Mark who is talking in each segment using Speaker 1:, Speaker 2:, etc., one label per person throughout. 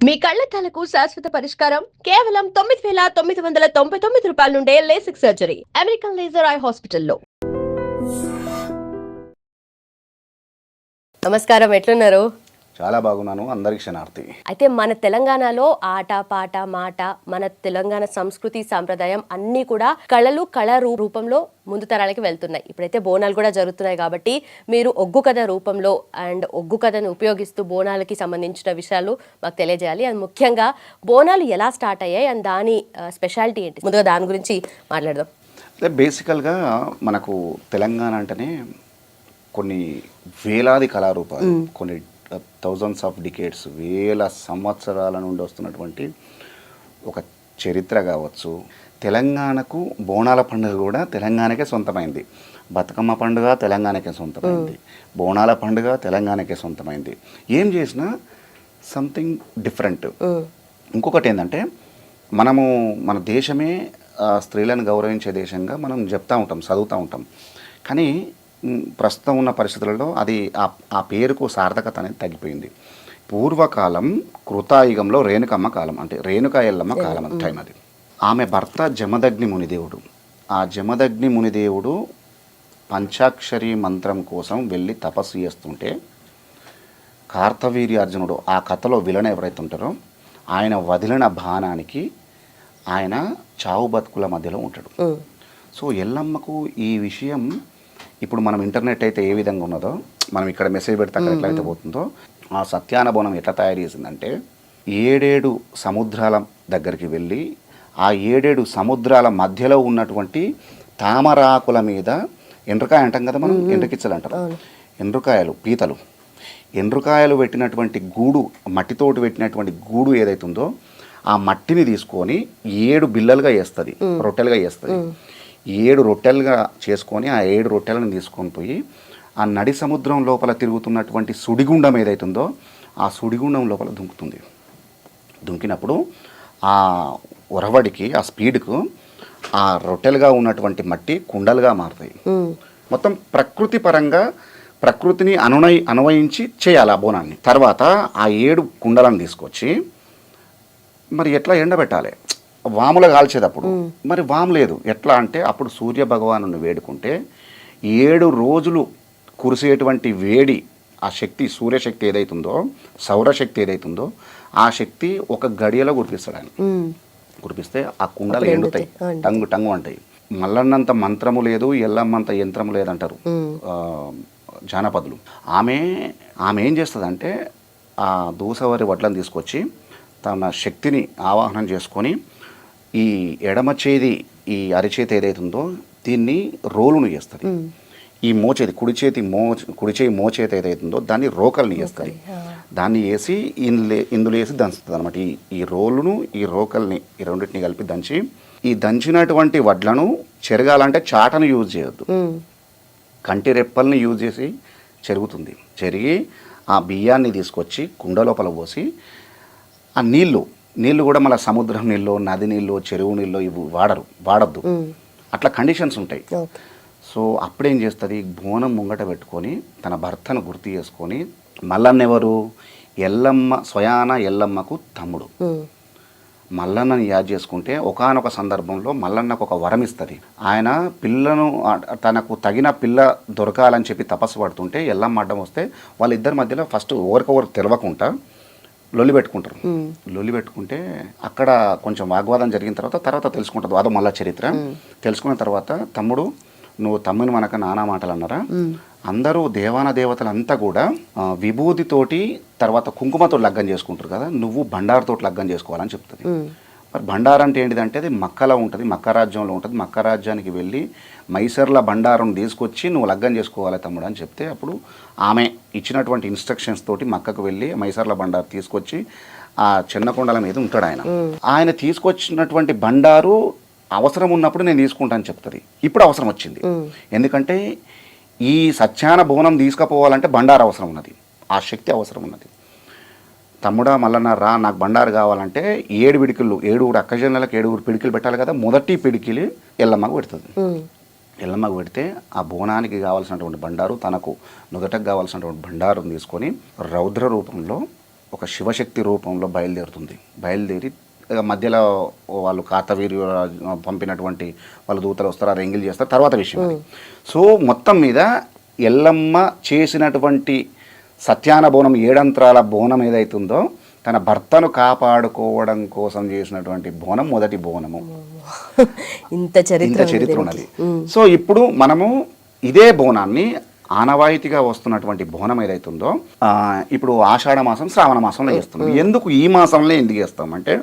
Speaker 1: మీ కళ్లద్దాలకు శాశ్వత పరిష్కారం కేవలం 9,999 రూపాయల నుండే LASIK surgery American laser eye హాస్పిటల్లో. నమస్కారం, ఎట్లున్నారు?
Speaker 2: చాలా బాగున్నాను. అందరికి క్షణార్థి.
Speaker 1: అయితే మన తెలంగాణలో ఆట పాట మాట, మన తెలంగాణ సంస్కృతి సాంప్రదాయం అన్నీ కూడా కళ రూపంలో ముందు తరాలకి వెళ్తున్నాయి. ఇప్పుడైతే బోనాలు కూడా జరుగుతున్నాయి కాబట్టి మీరు ఒగ్గు కథ రూపంలో అండ్ ఒగ్గు కథను ఉపయోగిస్తూ బోనాలకి సంబంధించిన విషయాలు మాకు తెలియజేయాలి. అండ్ ముఖ్యంగా బోనాలు ఎలా స్టార్ట్ అయ్యాయి అండ్ దాని స్పెషాలిటీ ఏంటి, ముందుగా దాని గురించి మాట్లాడదాం.
Speaker 2: అదే బేసికల్గా మనకు తెలంగాణ అంటేనే కొన్ని వేలాది కళారూపాలు, కొన్ని థౌజండ్స్ ఆఫ్ డికేట్స్, వేల సంవత్సరాల నుండి వస్తున్నటువంటి ఒక చరిత్ర కావచ్చు. తెలంగాణకు బోనాల పండుగ కూడా తెలంగాణకే సొంతమైంది. బతుకమ్మ పండుగ తెలంగాణకే సొంతమైంది, బోనాల పండుగ తెలంగాణకే సొంతమైంది. ఏం చేసినా సంథింగ్ డిఫరెంట్. ఇంకొకటి ఏంటంటే మన దేశమే స్త్రీలను గౌరవించే దేశంగా మనం చెప్తూ ఉంటాం, చదువుతూ ఉంటాం. కానీ ప్రస్తుతం ఉన్న పరిస్థితులలో అది ఆ పేరుకు సార్థకత అనేది తగ్గిపోయింది. పూర్వకాలం కృతాయుగంలో రేణుకమ్మ కాలం, అంటే రేణుకా ఎల్లమ్మ కాలం టైం అది. ఆమె భర్త జమదగ్ని మునిదేవుడు. ఆ జమదగ్ని మునిదేవుడు పంచాక్షరి మంత్రం కోసం వెళ్ళి తపస్సు చేస్తుంటే కార్తవీర్యార్జునుడు, ఆ కథలో విలన్ ఎవరైతే ఉంటారో, ఆయన వదిలిన బాణానికి ఆయన చావు బతుకుల మధ్యలో ఉంటాడు. సో ఎల్లమ్మకు ఈ విషయం, ఇప్పుడు మనం ఇంటర్నెట్ అయితే ఏ విధంగా ఉన్నదో, మనం ఇక్కడ మెసేజ్ పెడితే అక్కడ ఎట్లయితే పోతుందో, ఆ సత్యానబోనం ఎట్లా తయారు చేసిందంటే 7 సముద్రాల దగ్గరికి వెళ్ళి ఆ 7 సముద్రాల మధ్యలో ఉన్నటువంటి తామరాకుల మీద, ఎండ్రకాయ అంటాం కదా మనం, ఎండ్రకిచ్చలు అంటారు, ఎండ్రకాయలు, పీతలు, ఎండ్రకాయలు పెట్టినటువంటి గూడు, మట్టితోటి పెట్టినటువంటి గూడు ఏదైతుందో ఆ మట్టిని తీసుకొని 7 బిల్లలుగా వేస్తుంది, రొట్టెలుగా వేస్తుంది. 7 రొట్టెలుగా చేసుకొని ఆ 7 రొట్టెలను తీసుకొని పోయి ఆ నడి సముద్రం లోపల తిరుగుతున్నటువంటి సుడిగుండం ఏదైతుందో ఆ సుడిగుండం లోపల దుంకుతుంది. దుంకినప్పుడు ఆ ఒరవడికి, ఆ స్పీడ్కు ఆ రొట్టెలుగా ఉన్నటువంటి మట్టి కుండలుగా మారుతాయి. మొత్తం ప్రకృతి పరంగా ప్రకృతిని అన్వయించి చేయాలి ఆ బోనాన్ని. తర్వాత ఆ 7 కుండలను తీసుకొచ్చి మరి ఎట్లా ఎండబెట్టాలి, వాముల కాల్చేటప్పుడు మరి వాము లేదు. ఎట్లా అంటే అప్పుడు సూర్య భగవాను వేడుకుంటే 7 రోజులు కురిసేటువంటి వేడి, ఆ శక్తి, సూర్యశక్తి ఏదైతుందో, సౌరశక్తి ఏదైతుందో ఆ శక్తి ఒక గడియలో కురిపిస్తాడు ఆయన. కురిపిస్తే ఆ కుండలు ఎండుతాయి, టంగు టంగు అంటాయి. మల్లన్నంత మంత్రము లేదు, ఎల్లమ్మంత యంత్రము లేదంటారు జానపదులు. ఆమె ఏం చేస్తుందంటే ఆ దూసవరి వడ్లను తీసుకొచ్చి తన శక్తిని ఆవాహనం చేసుకొని ఈ ఎడమ చేతి, ఈ అరిచేతి ఏదైతుందో దీన్ని రోలును చేస్తుంది. ఈ మోచేతి, కుడి చేయి మోచేతి ఏదైతుందో దాన్ని రోకల్ని చేస్తుంది. దాన్ని వేసి ఇందులో వేసి దంచుతుంది అనమాట. ఈ రోలును, ఈ రోకల్ని, ఈ రెండింటిని కలిపి దంచి, ఈ దంచినటువంటి వడ్లను చెరగాలంటే చాటను యూజ్ చేయొద్దు, కంటి రెప్పల్ని యూజ్ చేసి చెరుగుతుంది. చెరిగి ఆ బియ్యాన్ని తీసుకొచ్చి కుండ లోపల పోసి ఆ నీళ్ళు కూడా మళ్ళీ సముద్రం నీళ్ళు, నది నీళ్ళు, చెరువు నీళ్ళు ఇవి వాడద్దు. అట్లా కండిషన్స్ ఉంటాయి. సో అప్పుడేం చేస్తుంది, బోనం ముంగట పెట్టుకొని తన భర్తను గుర్తు చేసుకొని, మల్లన్న ఎవరు, ఎల్లమ్మ, స్వయాన ఎల్లమ్మకు తమ్ముడు, మల్లన్నని యాద్ చేసుకుంటే ఒకానొక సందర్భంలో మల్లన్నకు ఒక వరం ఇస్తుంది. ఆయన పిల్లను, తనకు తగిన పిల్ల దొరకాలని చెప్పి తపస్సు పడుతుంటే ఎల్లమ్మ అడ్డం వస్తే వాళ్ళిద్దరి మధ్యలో ఫస్ట్ ఒకరికొకరు తెలవకుండా లొల్లి పెట్టుకుంటారు. లొల్లి పెట్టుకుంటే అక్కడ కొంచెం వాగ్వాదం జరిగిన తర్వాత తెలుసుకుంటుంది, అదో మళ్ళా చరిత్ర. తెలుసుకున్న తర్వాత తమ్ముడు, నువ్వు తమ్ముని మనక నానా మాటలు అన్నారా, అందరూ దేవాన దేవతలంతా కూడా విభూతితోటి తర్వాత కుంకుమతో లగ్గం చేసుకుంటారు కదా, నువ్వు బండారుతో లగ్గం చేసుకోవాలని చెప్తుంది. మరి బండారు అంటే ఏంటిదంటే అది మక్కలో ఉంటుంది, మక్క రాజ్యంలో ఉంటుంది. మక్క రాజ్యానికి వెళ్ళి మైసర్ల బండారం తీసుకొచ్చి నువ్వు లగ్గం చేసుకోవాలి తమ్ముడు అని చెప్తే, అప్పుడు ఆమె ఇచ్చినటువంటి ఇన్స్ట్రక్షన్స్ తోటి మక్కకు వెళ్ళి మైసర్ల బండారు తీసుకొచ్చి ఆ చిన్నకొండల మీద ఉంటాడు ఆయన తీసుకొచ్చినటువంటి బండారు అవసరం ఉన్నప్పుడు నేను తీసుకుంటాను చెప్తుంది. ఇప్పుడు అవసరం వచ్చింది, ఎందుకంటే ఈ సత్యాన బోనం తీసుకుపోవాలంటే బండారు అవసరం ఉన్నది, ఆ శక్తి అవసరం ఉన్నది. తమ్ముడా మల్లన్న రా, నాకు బండారు కావాలంటే 7 పిడికిళ్ళు, 7 అక్కజనులకు 7 పిడికిలు పెట్టాలి కదా. మొదటి పిడికిలి ఎల్లమ్మకు పెడుతుంది. ఎల్లమ్మకు పెడితే ఆ బోనానికి కావాల్సినటువంటి బండారు, తనకు నుదటకు కావాల్సినటువంటి బండారును తీసుకొని రౌద్ర రూపంలో ఒక శివశక్తి రూపంలో బయలుదేరి మధ్యలో వాళ్ళు కార్తవీర్యు పంపినటువంటి వాళ్ళు దూతలు వస్తారు, ఆ ఎంగిల్ చేస్తారు, తర్వాత విషయం అది. సో మొత్తం మీద ఎల్లమ్మ చేసినటువంటి సత్యాన బోనం, 7 అంత్రాల బోనం ఏదైతుందో తన భర్తను కాపాడుకోవడం కోసం చేసినటువంటి బోనం మొదటి బోనము.
Speaker 1: ఇంత చరిత్ర
Speaker 2: ఉన్నది. సో ఇప్పుడు మనము ఇదే బోనాన్ని ఆనవాయితీగా వస్తున్నటువంటి బోనం ఏదైతుందో ఇప్పుడు ఆషాఢ మాసం, శ్రావణ మాసంలో చేస్తున్నాం. ఎందుకు ఈ మాసంలో ఎందుకు చేస్తామంటే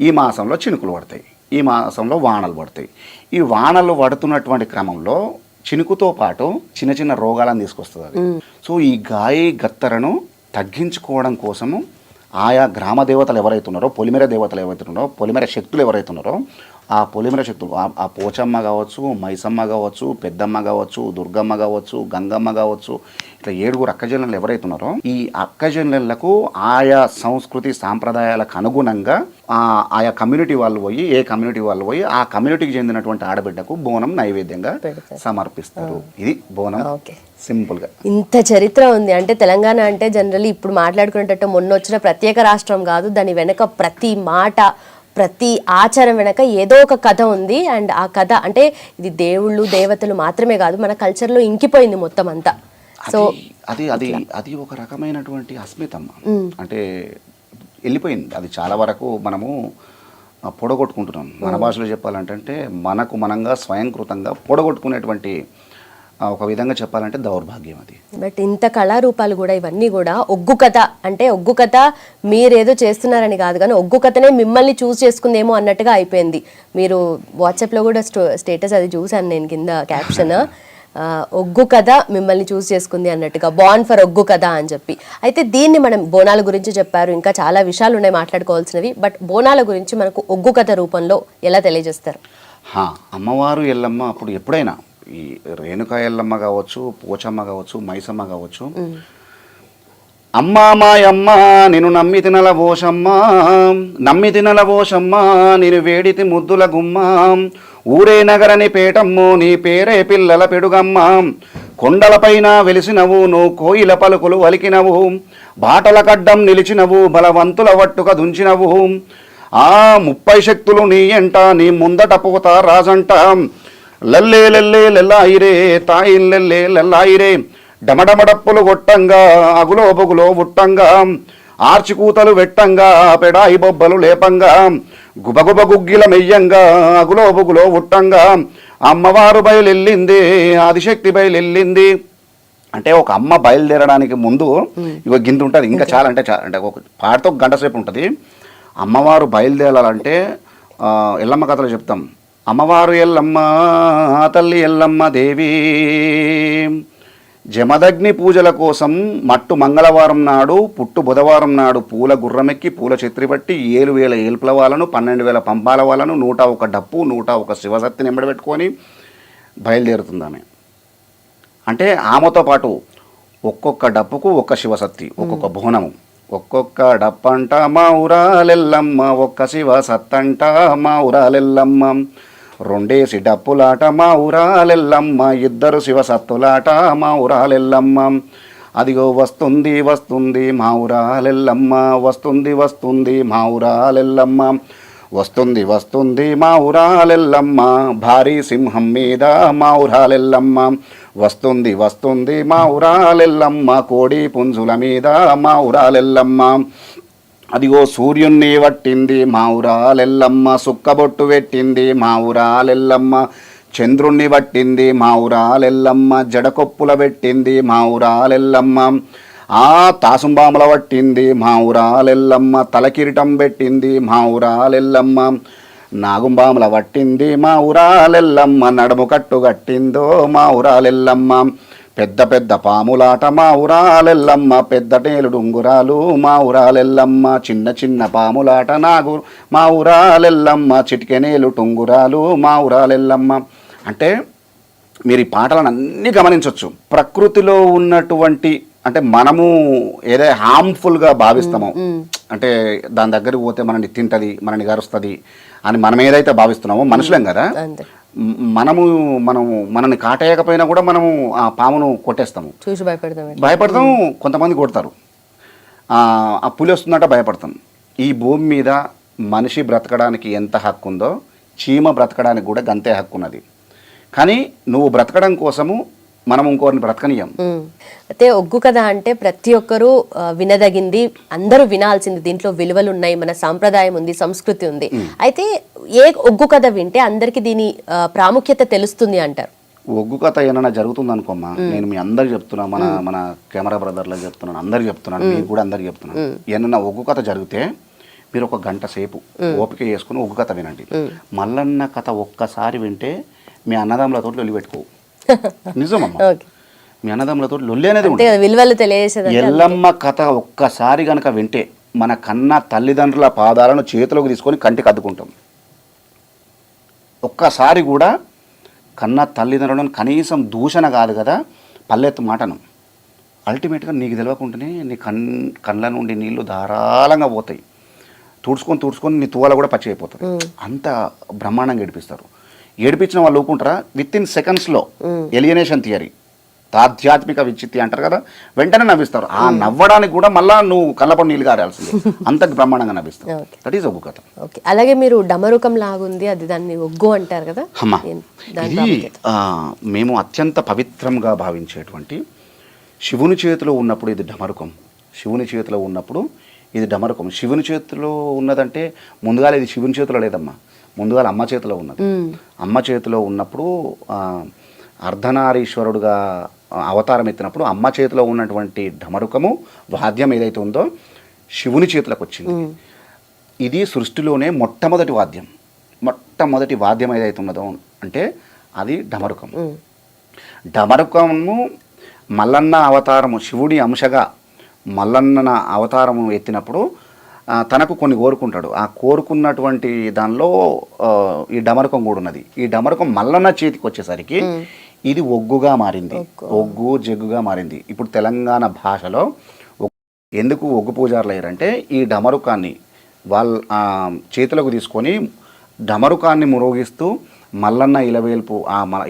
Speaker 2: ఈ మాసంలో చినుకులు పడతాయి, ఈ మాసంలో వానలు పడతాయి. ఈ వానలు పడుతున్నటువంటి క్రమంలో చినుకుతో పాటు చిన్న చిన్న రోగాలను తీసుకొస్తుంది అది. సో ఈ గాయి గత్తరను తగ్గించుకోవడం కోసము ఆయా గ్రామ దేవతలు ఎవరైతున్నారో, పొలిమేర దేవతలు ఎవరైతున్నారో, పొలిమేర శక్తులు ఎవరైతున్నారో ఆ పొలిమేర శక్తులు, ఆ పోచమ్మ కావచ్చు, మైసమ్మ కావచ్చు, పెద్దమ్మ కావచ్చు, దుర్గమ్మ కావచ్చు, గంగమ్మ కావచ్చు, ఇట్లా 7 అక్కజనులు ఎవరైతున్నారో ఈ అక్కజనులకు ఆయా సంస్కృతి సాంప్రదాయాలకు అనుగుణంగా ఆయా కమ్యూనిటీ వాళ్ళు పోయి, ఏ కమ్యూనిటీ వాళ్ళు పోయి ఆ కమ్యూనిటీకి చెందినటువంటి ఆడబిడ్డకు బోనం నైవేద్యంగా సమర్పిస్తారు. ఇది బోనం సింపుల్గా.
Speaker 1: ఇంత చరిత్ర ఉంది అంటే తెలంగాణ అంటే జనరల్లీ ఇప్పుడు మాట్లాడుకునేటట్టు మొన్న వచ్చిన ప్రత్యేక రాష్ట్రం కాదు, దాని వెనక ప్రతి మాట, ప్రతి ఆచారం వెనక ఏదో ఒక కథ ఉంది. అండ్ ఆ కథ అంటే ఇది దేవుళ్ళు దేవతలు మాత్రమే కాదు, మన కల్చర్లో ఇంకిపోయింది మొత్తం అంతా. సో
Speaker 2: అది ఒక రకమైనటువంటి అస్మితమ్మ, అంటే వెళ్ళిపోయింది. అది చాలా వరకు మనము పొడగొట్టుకుంటున్నాం. మన భాషలో చెప్పాలంటే మనకు మనంగా స్వయంకృతంగా పొడగొట్టుకునేటువంటి ఒక విధంగా చెప్పాలంటే దౌర్భాగ్యం అది.
Speaker 1: బట్ ఇంత కళారూపాలు కూడా ఇవన్నీ కూడా ఒగ్గు కథ అంటే ఒగ్గు కథ మీరేదో చేస్తున్నారని కాదు కానీ ఒగ్గు కథనే మిమ్మల్ని చూస్ చేసుకుందేమో అన్నట్టుగా అయిపోయింది. మీరు వాట్సాప్లో కూడా స్టేటస్ అది చూసాను నేను, కింద క్యాప్షన్ ఒగ్గు కథ మిమ్మల్ని చూస్ చేసుకుంది అన్నట్టుగా, బాన్ ఫర్ ఒగ్గు కథ అని చెప్పి. అయితే దీన్ని మనం బోనాల గురించి చెప్పారు, ఇంకా చాలా విషయాలు ఉన్నాయి మాట్లాడుకోవాల్సినవి. బట్ బోనాల గురించి మనకు ఒగ్గు కథ రూపంలో ఎలా తెలియజేస్తారు?
Speaker 2: అమ్మవారు ఎల్లమ్మ అప్పుడు ఎప్పుడైనా ఈ రేణుకా ఎల్లమ్మ కావచ్చు, పోచమ్మ కావచ్చు, మైసమ్మ కావచ్చు, అమ్మా మాయమ్మ నేను నమ్మి తినల ఓషమ్మ నేను వేడితి ముద్దుల గుమ్మ, ఊరే నగరని పేటమ్ము నీ పేరే పిల్లల పెడుగమ్మ, కొండలపైన వెలిసినవు నువ్వు కోయిల పలుకులు వలికినవు, బాటల కడ్డం నిలిచినవు బలవంతుల వట్టుక దుంచినవు, 30 శక్తులు నీ ఎంట నీ ముందట పోతా రాజంట, లల్లే లల్లే లెల్లాయిరే తాయిల్లెల్లే లెల్లాయిరే, డమడమడప్పులు కొట్టంగా అగులో బొగులో ఉట్టంగా, ఆర్చికూతలు వెట్టంగా పెడాయి బొబ్బలు లేపంగా, గుబగుబ గుగ్గిల మెయ్యంగా అగులో బొగులో ఉట్టంగా, అమ్మవారు బయలెళ్ళింది ఆదిశక్తి బయలెళ్ళింది. అంటే ఒక అమ్మ బయలుదేరడానికి ముందు ఇక గింత ఉంటుంది, ఇంకా చాలా అంటే ఒక పాటతో 1 గంట సేపు ఉంటుంది. అమ్మవారు బయలుదేరాలంటే ఎల్లమ్మ కథలు చెప్తాం. అమ్మవారు ఎల్లమ్మ తల్లి ఎల్లమ్మ దేవి జమదగ్ని పూజల కోసం మట్టు మంగళవారం నాడు పుట్టు బుధవారం నాడు పూల గుర్రమెక్కి పూల చెత్రి పట్టి 7,000 ఏల్పుల వాళ్ళను 12,000 పంపాల వాళ్ళను 101 డప్పు 101 శివసత్తిని ఎంబడబెట్టుకొని బయలుదేరుతుంది ఆమె. అంటే ఆమెతో పాటు ఒక్కొక్క డప్పుకు ఒక్క శివసత్తి, ఒక్కొక్క బోనము, ఒక్కొక్క డప్పంట మా ఊరాలెల్లమ్మ, ఒక్క శివసత్తంట మా ఊరాలెల్లమ్మ, 2 డప్పులాట మా ఊరాలెల్లమ్మ, 2 శివసత్తులాట మా ఊరాలెల్లమ్మ, అదిగో వస్తుంది వస్తుంది మా ఊరాలెల్లమ్మ, వస్తుంది మా ఊరాలెల్లమ్మ, వస్తుంది మా ఊరాలెల్లమ్మ, భారీ సింహం మీద మా ఊరాలెల్లమ్మ, వస్తుంది మా ఊరాలెల్లమ్మ, కోడి పుంజుల మీద మా ఊరాలెల్లమ్మ, అదిగో సూర్యుణ్ణి పట్టింది మా ఊరాలెల్లమ్మ, సుక్కబొట్టు పెట్టింది మా ఊరాలెల్లమ్మ, చంద్రుణ్ణి పట్టింది మా ఊరాలెల్లమ్మ, జడకొప్పుల పెట్టింది మా ఊరాలెల్లమ్మ, తాసుంబాముల పట్టింది మా ఊరాలెల్లమ్మ, తలకిరీటం పెట్టింది మా ఊరాలెల్లమ్మ, నాగుంబాముల పట్టింది మా ఊరాలెల్లమ్మ, నడుము కట్టు కట్టిందో మా ఊరాలెల్లమ్మ, పెద్ద పెద్ద పాములాట మా ఊరాలెల్లమ్మ, పెద్ద టేలుడు ఉంగురాలు మా ఊరాలెల్లమ్మ, చిన్న చిన్న పాములాట మా ఊరాలెల్లమ్మ, చిటికెనేలు టుంగురాలు మా ఊరాలెల్లమ్మ. అంటే మీరు ఈ పాటలను అన్నీ గమనించవచ్చు. ప్రకృతిలో ఉన్నటువంటి అంటే మనము ఏదో హార్మ్ఫుల్గా భావిస్తామో, అంటే దాని దగ్గరికి పోతే మనని తింటది, మనని గరుస్తుంది అని మనం ఏదైతే భావిస్తున్నామో, మనుషులేం కదా, మనని కాటేయకపోయినా కూడా మనము ఆ పామును కొట్టేస్తాము,
Speaker 1: చూసి భయపడతాము,
Speaker 2: కొంతమంది కొడతారు. ఆ పులి వస్తుందంటే భయపడతాం. ఈ భూమి మీద మనిషి బ్రతకడానికి ఎంత హక్కు ఉందో చీమ బ్రతకడానికి కూడా గంతే హక్కు ఉన్నది. కానీ నువ్వు బ్రతకడం కోసము మనం ఇంకోరిని బ్రతకనీయం.
Speaker 1: అయితే ఒగ్గు కథ అంటే ప్రతి ఒక్కరూ వినదగింది, అందరూ వినాల్సింది. దీంట్లో విలువలు ఉన్నాయి, మన సాంప్రదాయం ఉంది, సంస్కృతి ఉంది. అయితే ఏ ఒగ్గు కథ వింటే అందరికి దీని ప్రాముఖ్యత తెలుస్తుంది అంటారు?
Speaker 2: ఒగ్గు కథ ఏమైనా జరుగుతుంది అనుకోమ్మా, నేను మీ అందరికి చెప్తున్నా, మన కెమెరా బ్రదర్లకు చెప్తున్నాను, అందరికి చెప్తున్నాను, మీకు కూడా అందరికి చెప్తున్నాను. ఏమన్నా ఒగ్గు కథ జరిగితే మీరు ఒక గంట సేపు ఓపిక చేసుకుని ఒగ్గు కథ వినండి. మల్లన్న కథ ఒక్కసారి వింటే మీ అన్నదమ్ములతో లొల్లి పెట్టుకోవు. నిజమమ్మా, మీ అన్నదమ్ములతో లొల్లి అనేది
Speaker 1: విలువలు తెలియజేసేది.
Speaker 2: ఎల్లమ్మ కథ ఒక్కసారి గనక వింటే మన కన్న తల్లిదండ్రుల పాదాలను చేతిలోకి తీసుకొని కంటికి అద్దుకుంటాం. ఒక్కసారి కూడా కన్న తల్లిదండ్రులను కనీసం దూషణ కాదు కదా, పల్లెత్తు మాటను అల్టిమేట్గా నీకు తెలియకుండానే నీ కళ్ళ నుండి నీళ్లు ధారాళంగా పోతాయి. తుడుచుకొని నీ తువాల కూడా పచ్చి అయిపోతుంది. అంత బ్రహ్మాండంగా ఏడిపిస్తారు. ఏడిపించిన వాళ్ళు ఊరుకుంటారా? విత్ ఇన్ సెకండ్స్లో ఎలియనేషన్ థియరీ, ఆధ్యాత్మిక విచ్చిత్తి అంటారు కదా, వెంటనే నవ్విస్తారు. ఆ నవ్వడానికి కూడా మళ్ళీ నువ్వు కళ్ళపడి నీళ్ళు కారాల్సింది, అంత బ్రహ్మాండంగా నవ్విస్తావు. దట్ ఈస్ ఒగ్గు కథ.
Speaker 1: అలాగే మీరు డమరుకం లాగుంది, అది దాన్ని ఒగ్గు అంటారు కదా.
Speaker 2: అమ్మా, ఇది మేము అత్యంత పవిత్రంగా భావించేటువంటి శివుని చేతిలో ఉన్నప్పుడు ఇది డమరుకం. శివుని చేతిలో ఉన్నప్పుడు ఇది డమరుకం. శివుని చేతిలో ఉన్నదంటే ముందుగా ఇది శివుని చేతిలో లేదమ్మా, ముందుగా అమ్మ చేతిలో ఉన్నది. అమ్మ చేతిలో ఉన్నప్పుడు అర్ధనారీశ్వరుడుగా అవతారం ఎత్తినప్పుడు అమ్మ చేతిలో ఉన్నటువంటి ఢమరుకము వాద్యం ఏదైతే ఉందో శివుని చేతులకు వచ్చింది. ఇది సృష్టిలోనే మొట్టమొదటి వాద్యం ఏదైతే ఉన్నదో అంటే అది ఢమరుకం. ఢమరుకము మల్లన్న అవతారము, శివుడి అంశగా మల్లన్న అవతారము ఎత్తినప్పుడు తనకు కొన్ని కోరుకుంటాడు. ఆ కోరుకున్నటువంటి దానిలో ఈ డమరుకం కూడా ఉన్నది. ఈ డమరుకం మల్లన్న చేతికి వచ్చేసరికి ఇది ఒగ్గుగా మారింది, ఒగ్గు జగ్గుగా మారింది. ఇప్పుడు తెలంగాణ భాషలో ఎందుకు ఒగ్గు పూజారులు అయ్యారంటే ఈ డమరుకాన్ని వాళ్ళ చేతులకు తీసుకొని డమరుకాన్ని మురోగిస్తూ మల్లన్న ఇలవేల్పు,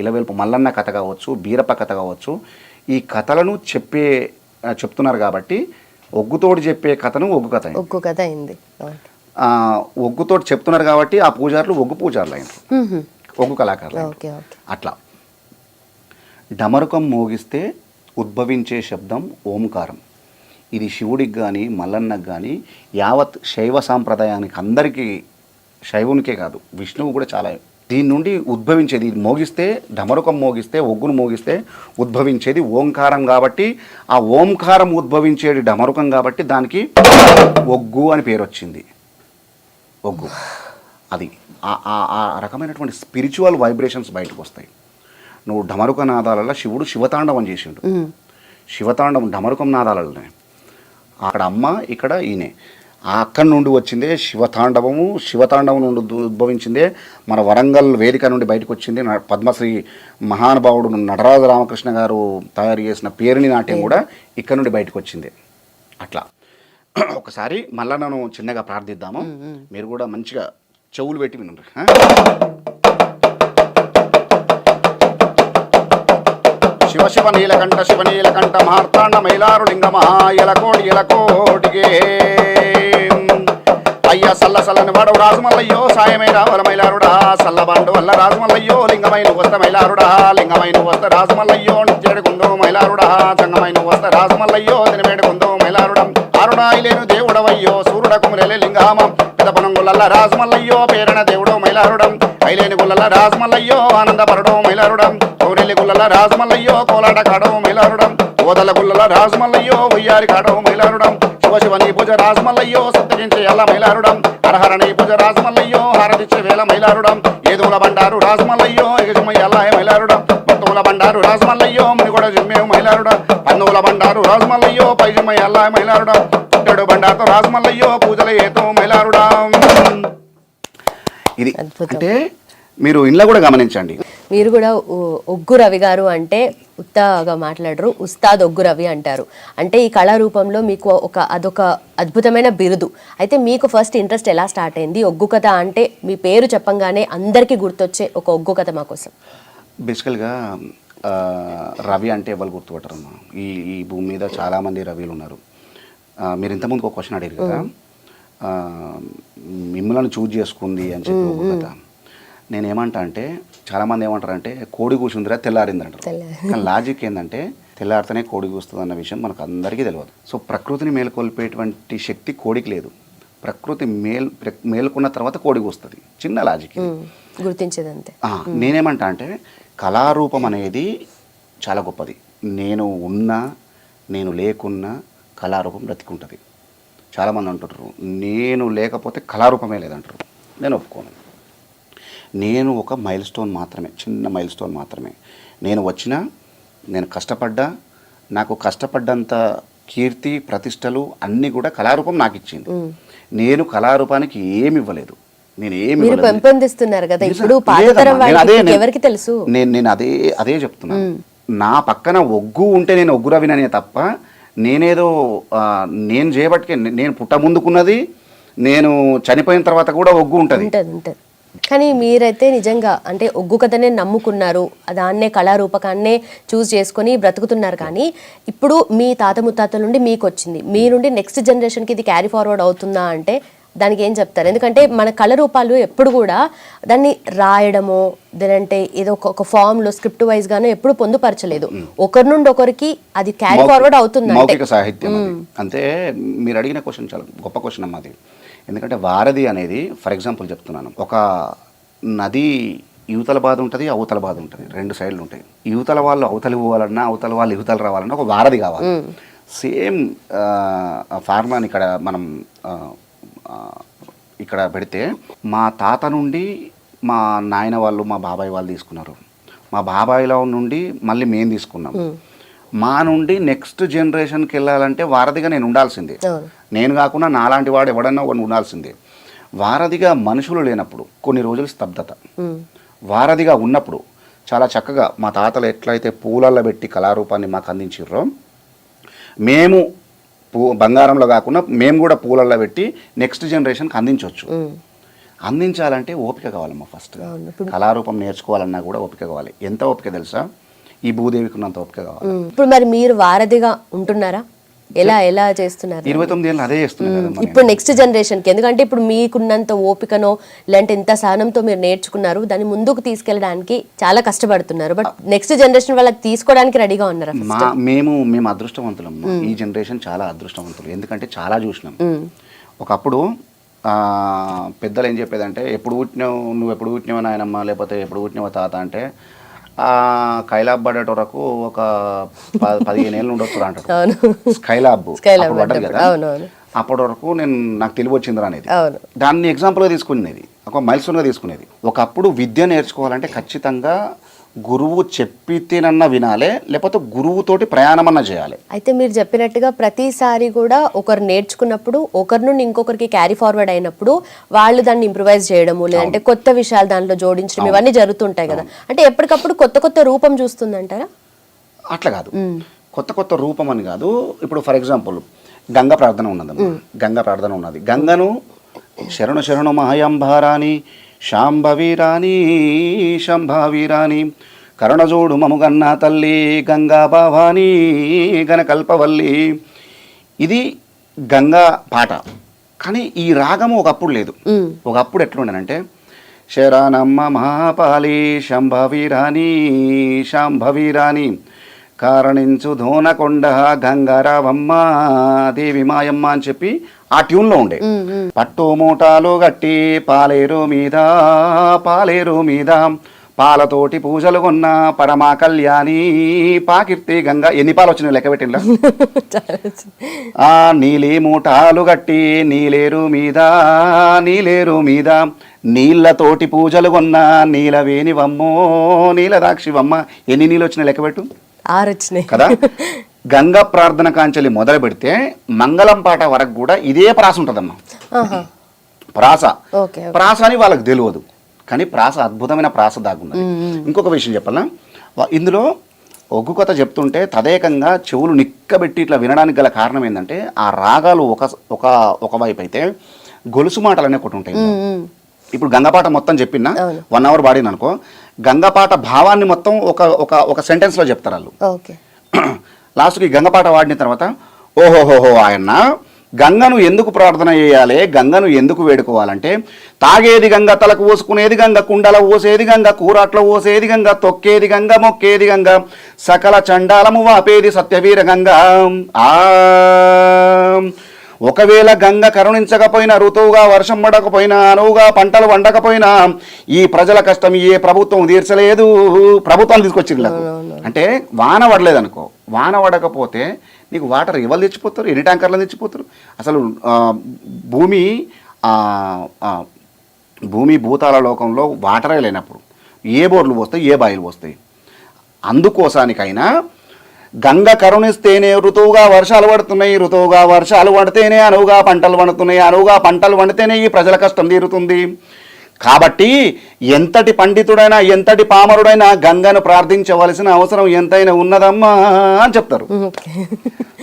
Speaker 2: ఇలవేల్పు మల్లన్న కథ కావచ్చు, బీరప్ప కథ కావచ్చు, ఈ కథలను చెప్తున్నారు కాబట్టి ఒగ్గుతోటి చెప్పే కథను ఒగ్గు కథ అయింది. ఒగ్గుతోటి చెప్తున్నారు కాబట్టి ఆ పూజారులు ఒగ్గు పూజారులు అయినారు, ఒగ్గు కళాకారులు. అట్లా డమరుకం మోగిస్తే ఉద్భవించే శబ్దం ఓంకారం. ఇది శివుడికి కానీ మల్లన్నకు కానీ యావత్ శైవ సాంప్రదాయానికి అందరికీ, శైవునికే కాదు విష్ణువు కూడా చాలా దీని నుండి ఉద్భవించేది. మోగిస్తే డమరుకం మోగిస్తే, ఒగ్గును మోగిస్తే ఉద్భవించేది ఓంకారం కాబట్టి, ఆ ఓంకారం ఉద్భవించేది డమరుకం కాబట్టి దానికి ఒగ్గు అని పేరు వచ్చింది. ఒగ్గు అది ఆ రకమైనటువంటి స్పిరిచువల్ వైబ్రేషన్స్ బయటకు వస్తాయి. నువ్వు డమరుక నాదాలలో శివుడు శివతాండవం చేసిండు. శివతాండవం డమరుకం నాదాలలోనే, అక్కడ అమ్మ, ఇక్కడ ఈయనే. అక్కడి నుండి వచ్చిందే శివతాండవము. శివతాండవం నుండి ఉద్భవించిందే మన వరంగల్ వేదిక నుండి బయటకు వచ్చింది పద్మశ్రీ మహానుభావుడు నటరాజ రామకృష్ణ గారు తయారు చేసిన పేరుని నాట్యం కూడా ఇక్కడ నుండి బయటకు వచ్చింది. అట్లా ఒకసారి మళ్ళా నన్ను చిన్నగా ప్రార్థిద్దాము, మీరు కూడా మంచిగా చెవులు పెట్టి వినండి. శివ శివ నీలకంఠ శివ నీలకంఠ మార్తాండ మైలారు లింగ మహాయలకోడి ఎలకోటిగే అయ్య సల్ల సల్లని వాడు రాజమల్లయ్యో సాయమై రావల మైలారుడా సల్లబండు వల్ల రాజమల్లయ్యో లింగమైన వస్త మైలారుడా లింగమైన వస్త రాజమల్లయ్యో నిత్యడుకుందో మైలారుడా చంగమైన వస్త రాజమల్లయ్యో తినబెడుకుందో మైలారుడం ఆరుడాయిలేను దేవుడవయ్యో సూర్యుడకు మురలే లింగామం పెదపనం గుల్లల్ల రాజమల్లయ్యో పేరణ దేవుడో మైలారుడం ఐలేని గుల్లల్ల రాజమల్లయ్యో ఆనందపరడో మైలారుడం కోరెల్లి గుల్లల రాజమల్లయ్యో కోలాట కాడో మైలారుడం ఓదల గుల్లల రాజమల్లయ్యో ఉయ్యారి కాడో మైలారుడం శివ శివ నీ పూజ రాజమల్లయ్యో సప్తగించే ఎల్ల మైలారుడం హరహర నీ పూజ రాజమల్లయ్యో హారతిచ్చే వేల మైలారుడం ఏదుల బండారు రాజమల్లయ్యో ఎగజమయ్య అల్లాయ మైలారుడం భక్తుల బండారు రాజమల్లయ్యో మునిగొడ జిమ్మే మైలారుడం పన్నుల బండారు రాజమల్లయ్యో పైజమయ్య అల్లాయ మైలారుడం పుట్టడు బండారుతో రాజమల్లయ్యో పూజల ఏతో మైలారుడం. ఇది అంటే మీరు ఇంట్లో కూడా గమనించండి.
Speaker 1: మీరు కూడా ఒగ్గు రవి గారు అంటే ఉత్తగా మాట్లాడరు, ఉస్తాద్ ఒగ్గు రవి అంటారు. అంటే ఈ కళారూపంలో మీకు అదొక అద్భుతమైన బిరుదు. అయితే మీకు ఫస్ట్ ఇంట్రెస్ట్ ఎలా స్టార్ట్ అయింది? ఒగ్గు కథ అంటే మీ పేరు చెప్పంగానే అందరికీ గుర్తొచ్చే ఒక ఒగ్గు కథ మా కోసం.
Speaker 2: బేసికల్గా రవి అంటే ఎవరు గుర్తుపట్టరమ్మా. ఈ భూమి మీద చాలామంది రవిలు ఉన్నారు. మీరు ఇంతకుముందు ఒక క్వశ్చన్ అడిగారు కదా, మిమ్మల్ని చూజ్ చేసుకుంది అని చెప్పి ఒక కథ. నేనేమంటా అంటే చాలామంది ఏమంటారంటే కోడి కూర్చుందిరా తెల్లారింది అంటారు. కానీ లాజిక్ ఏంటంటే తెల్లారితేనే కోడి కూస్తుంది అన్న విషయం మనకు అందరికీ తెలియదు. సో ప్రకృతిని మేలుకొల్పేటువంటి శక్తి కోడికి లేదు. ప్రకృతి మేలుకున్న తర్వాత కోడి కూస్తుంది. చిన్న లాజిక్
Speaker 1: గుర్తించేదంతే.
Speaker 2: నేనేమంటా అంటే కళారూపం అనేది చాలా గొప్పది. నేను ఉన్నా నేను లేకున్నా కళారూపం బ్రతికుంటుంది. చాలామంది అంటుంటారు నేను లేకపోతే కళారూపమే లేదంటారు. నేను ఒప్పుకోను. నేను ఒక మైల్ స్టోన్ మాత్రమే, చిన్న మైల్ స్టోన్ మాత్రమే. నేను వచ్చినా, నేను కష్టపడ్డా, నాకు కష్టపడ్డంత కీర్తి ప్రతిష్టలు అన్నీ కూడా కళారూపం నాకు ఇచ్చింది. నేను కళారూపానికి ఏమి ఇవ్వలేదు. నేను ఏమి
Speaker 1: పెంపొందిస్తున్నారు కదా ఇప్పుడు పాతతరం వాళ్ళకి ఎవరికి తెలుసు.
Speaker 2: నేను అదే చెప్తున్నాను. నా పక్కన ఒగ్గు ఉంటే నేను ఒగ్గు రవిననే తప్ప నేనేదో నేను చేయబట్టికే నేను పుట్ట ముందుకున్నది, నేను చనిపోయిన తర్వాత కూడా ఒగ్గు ఉంటుంది.
Speaker 1: కానీ మీరైతే నిజంగా అంటే ఒగ్గు కథనే నమ్ముకున్నారు, దాన్నే కళారూపకాన్నే చూస్ చేసుకొని బ్రతుకుతున్నారు. కానీ ఇప్పుడు మీ తాత ముత్తాతల నుండి మీకు వచ్చింది, మీ నుండి నెక్స్ట్ జనరేషన్కి ఇది క్యారీ ఫార్వర్డ్ అవుతుందా అంటే దానికి ఏం చెప్తారు? ఎందుకంటే మన కళ రూపాలు ఎప్పుడు కూడా దాన్ని రాయడమో లేదంటే ఏదో ఒక ఫామ్లో స్క్రిప్ట్ వైజ్ గానో ఎప్పుడు పొందుపరచలేదు. ఒకరి నుండి ఒకరికి అది క్యారీ ఫార్వర్డ్ అవుతుంది.
Speaker 2: మౌఖిక సాహిత్యం అంటే మీరు అడిగిన క్వశ్చన్ చాలా గొప్ప క్వశ్చన్ అమ్మా అది. ఎందుకంటే వారధి అనేది ఫర్ ఎగ్జాంపుల్ చెప్తున్నాను, ఒక నది యువతల బాధ ఉంటుంది, అవతల బాధ ఉంటుంది, రెండు సైడ్లు ఉంటాయి. యువతల వాళ్ళు అవతలి పోవాలన్నా అవతల వాళ్ళు యువతల రావాలన్నా ఒక వారధి కావాలి. సేమ్ ఫార్మాని ఇక్కడ మనం ఇక్కడ పెడితే మా తాత నుండి మా నాయన వాళ్ళు మా బాబాయ్ వాళ్ళు తీసుకున్నారు, మా బాబాయ్లో నుండి మళ్ళీ మేము తీసుకున్నాం. మా నుండి నెక్స్ట్ జనరేషన్కి వెళ్ళాలంటే వారధిగా నేను ఉండాల్సిందే. నేను కాకుండా నాలాంటి వాడు ఎవడన్నా ఒకటి ఉండాల్సిందే. వారధిగా మనుషులు లేనప్పుడు కొన్ని రోజులు స్తబ్దత. వారధిగా ఉన్నప్పుడు చాలా చక్కగా మా తాతలు ఎట్లయితే పూలల్లో పెట్టి కళారూపాన్ని మాకు అందించారో మేము బంగారంలో కాకుండా మేము కూడా పూలల్లో పెట్టి నెక్స్ట్ జనరేషన్కి అందించవచ్చు. అందించాలంటే ఓపిక కావాలమ్మా. ఫస్ట్ కళారూపం నేర్చుకోవాలన్నా కూడా ఓపిక కావాలి. ఎంత ఓపిక తెలుసా? ఈ భూదేవికి ఉన్నంత ఓపిక కావాలి.
Speaker 1: ఇప్పుడు మరి మీరు వారధిగా ఉంటున్నారా? ఎలా చేస్తున్నారు?
Speaker 2: 29 ఏళ్ళు అదే చేస్తున్నారు
Speaker 1: ఇప్పుడు నెక్స్ట్ జనరేషన్కి. ఎందుకంటే ఇప్పుడు మీకున్నంత ఓపికనో లేదంటే ఎంత సహనంతో మీరు నేర్చుకున్నారు, దాన్ని ముందుకు తీసుకెళ్ళడానికి చాలా కష్టపడుతున్నారు. బట్ నెక్స్ట్ జనరేషన్ వాళ్ళకి తీసుకోవడానికి రెడీగా ఉన్నారు.
Speaker 2: మేము అదృష్టవంతులం. ఈ జనరేషన్ చాలా అదృష్టవంతులు. ఎందుకంటే చాలా చూసినాం. ఒకప్పుడు పెద్దలు ఏం చెప్పేదంటే ఎప్పుడు పుట్టినావు నువ్వు, ఎప్పుడు పుట్టినావు నాయనమ్మ, లేకపోతే ఎప్పుడు పుట్టినావు తాత అంటే స్కైలాబ్ పడ్డట వరకు ఒక 15 ఏళ్ళు ఉండొచ్చు అంటారు. స్కైలాబ్ పడ్డది కదా, అప్పటి వరకు నాకు తెలివి వచ్చిందిరా అనేది. దాన్ని ఎగ్జాంపుల్గా తీసుకునేది, ఒక మైల్ స్టోన్గా తీసుకునేది. ఒకప్పుడు విద్య నేర్చుకోవాలంటే ఖచ్చితంగా గురువు చెప్పితేనన్నా వినాలే, లేకపోతే గురువుతోటి ప్రయాణం అన్నా చేయాలి.
Speaker 1: అయితే మీరు చెప్పినట్టుగా ప్రతిసారి కూడా ఒకరు నేర్చుకున్నప్పుడు ఒకరి నుండి ఇంకొకరికి క్యారీ ఫార్వర్డ్ అయినప్పుడు వాళ్ళు దాన్ని ఇంప్రూవైజ్ చేయడము లేదంటే కొత్త విషయాలు దాంట్లో జోడించడం ఇవన్నీ జరుగుతుంటాయి కదా. అంటే ఎప్పటికప్పుడు కొత్త రూపం చూస్తుందంటారా?
Speaker 2: అట్లా కాదు, కొత్త రూపం అని కాదు. ఇప్పుడు ఫర్ ఎగ్జాంపుల్ గంగా ప్రార్థన ఉన్నదమ్మా. గంగా ప్రార్థన ఉన్నది. గంగను శరణు మహాయంభారాణి శాంభవీరాణి శంభావీరాణి కరుణజోడు మముగన్నా తల్లి గంగా భావాని గణకల్పవల్లి. ఇది గంగా పాట. కానీ ఈ రాగము ఒకప్పుడు లేదు. ఒకప్పుడు ఎట్లుండనంటే శరణమ్మ మహాపాలి శంభవీరాని శాంభవీరాని కారణించు ధోనకొండ గంగారావమ్మ దేవి మాయమ్మ అని చెప్పి ఆ ట్యూన్లో ఉండే. పట్టు మూటాలు గట్టి పాలేరు మీద పాలతోటి పూజలు కొన్న పరమా కళ్యాణి పాకీర్తి గంగా. ఎన్ని పాలు వచ్చినాయి లెక్క పెట్టిండ్లా? నీలి మూటాలు గట్టి నీలేరు మీద నీళ్లతోటి పూజలు కొన్న నీలవేణివమ్మో నీలదాక్షివమ్మ. ఎన్ని నీళ్ళు వచ్చినాయి లెక్క పెట్టు?
Speaker 1: 6 వచ్చినాయి
Speaker 2: కదా. గంగా ప్రార్థన కాంచెలి మొదలు పెడితే మంగళం పాట వరకు కూడా ఇదే ప్రాస ఉంటుందమ్మా. ప్రాస అని వాళ్ళకి తెలియదు, కానీ ప్రాస అద్భుతమైన ప్రాస దాగున్నది. ఇంకొక విషయం చెప్పాలా, ఇందులో ఒగ్గు కథ చెప్తుంటే తదేకంగా చెవులు నిక్కబెట్టి ఇట్లా వినడానికి గల కారణం ఏంటంటే ఆ రాగాలు ఒకవైపు అయితే గొలుసు మాటలు అనే ఒకటి ఉంటాయి. ఇప్పుడు గంగపాట మొత్తం చెప్పినా 1 అవర్ పాడిన అనుకో, గంగపాట భావాన్ని మొత్తం ఒక సెంటెన్స్లో చెప్తారు వాళ్ళు. లాస్ట్కి గంగపాట వాడిన తర్వాత ఓహోహోహో ఆయన గంగను ఎందుకు ప్రార్థన చేయాలి, గంగను ఎందుకు వేడుకోవాలంటే తాగేది గంగ, తలకు పోసుకునేది గంగ, కుండల పోసేది గంగ, కూరాట్ల పోసేది గంగ, తొక్కేది గంగ, మొక్కేది గంగ, సకల చండాలము వాపేది సత్యవీర గంగ. ఆ ఒకవేళ గంగ కరుణించకపోయినా, ఋతువుగా వర్షం పడకపోయినా, అనువుగా పంటలు వండకపోయినా ఈ ప్రజల కష్టం ఏ ప్రభుత్వం తీర్చలేదు. ప్రభుత్వాలు తీసుకొచ్చింది అంటే వాన పడలేదు అనుకో, వాన పడకపోతే నీకు వాటర్ ఎవరు తెచ్చిపోతారు, ఎన్ని ట్యాంకర్లు తెచ్చిపోతారు? అసలు భూమి భూతాల లోకంలో వాటరే లేనప్పుడు ఏ బోర్లు పోస్తాయి, ఏ బాయిలు పోస్తాయి? అందుకోసానికైనా గంగ కరుణిస్తేనే ఋతువుగా వర్షాలు పడుతున్నాయి, ఋతువుగా వర్షాలు పడితేనే అనువుగా పంటలు పండుతున్నాయి, అనువుగా పంటలు పండితేనే ఈ ప్రజల కష్టం తీరుతుంది. కాబట్టి ఎంతటి పండితుడైనా ఎంతటి పామరుడైనా గంగను ప్రార్థించవలసిన అవసరం ఎంతైనా ఉన్నదమ్మా అని చెప్తారు.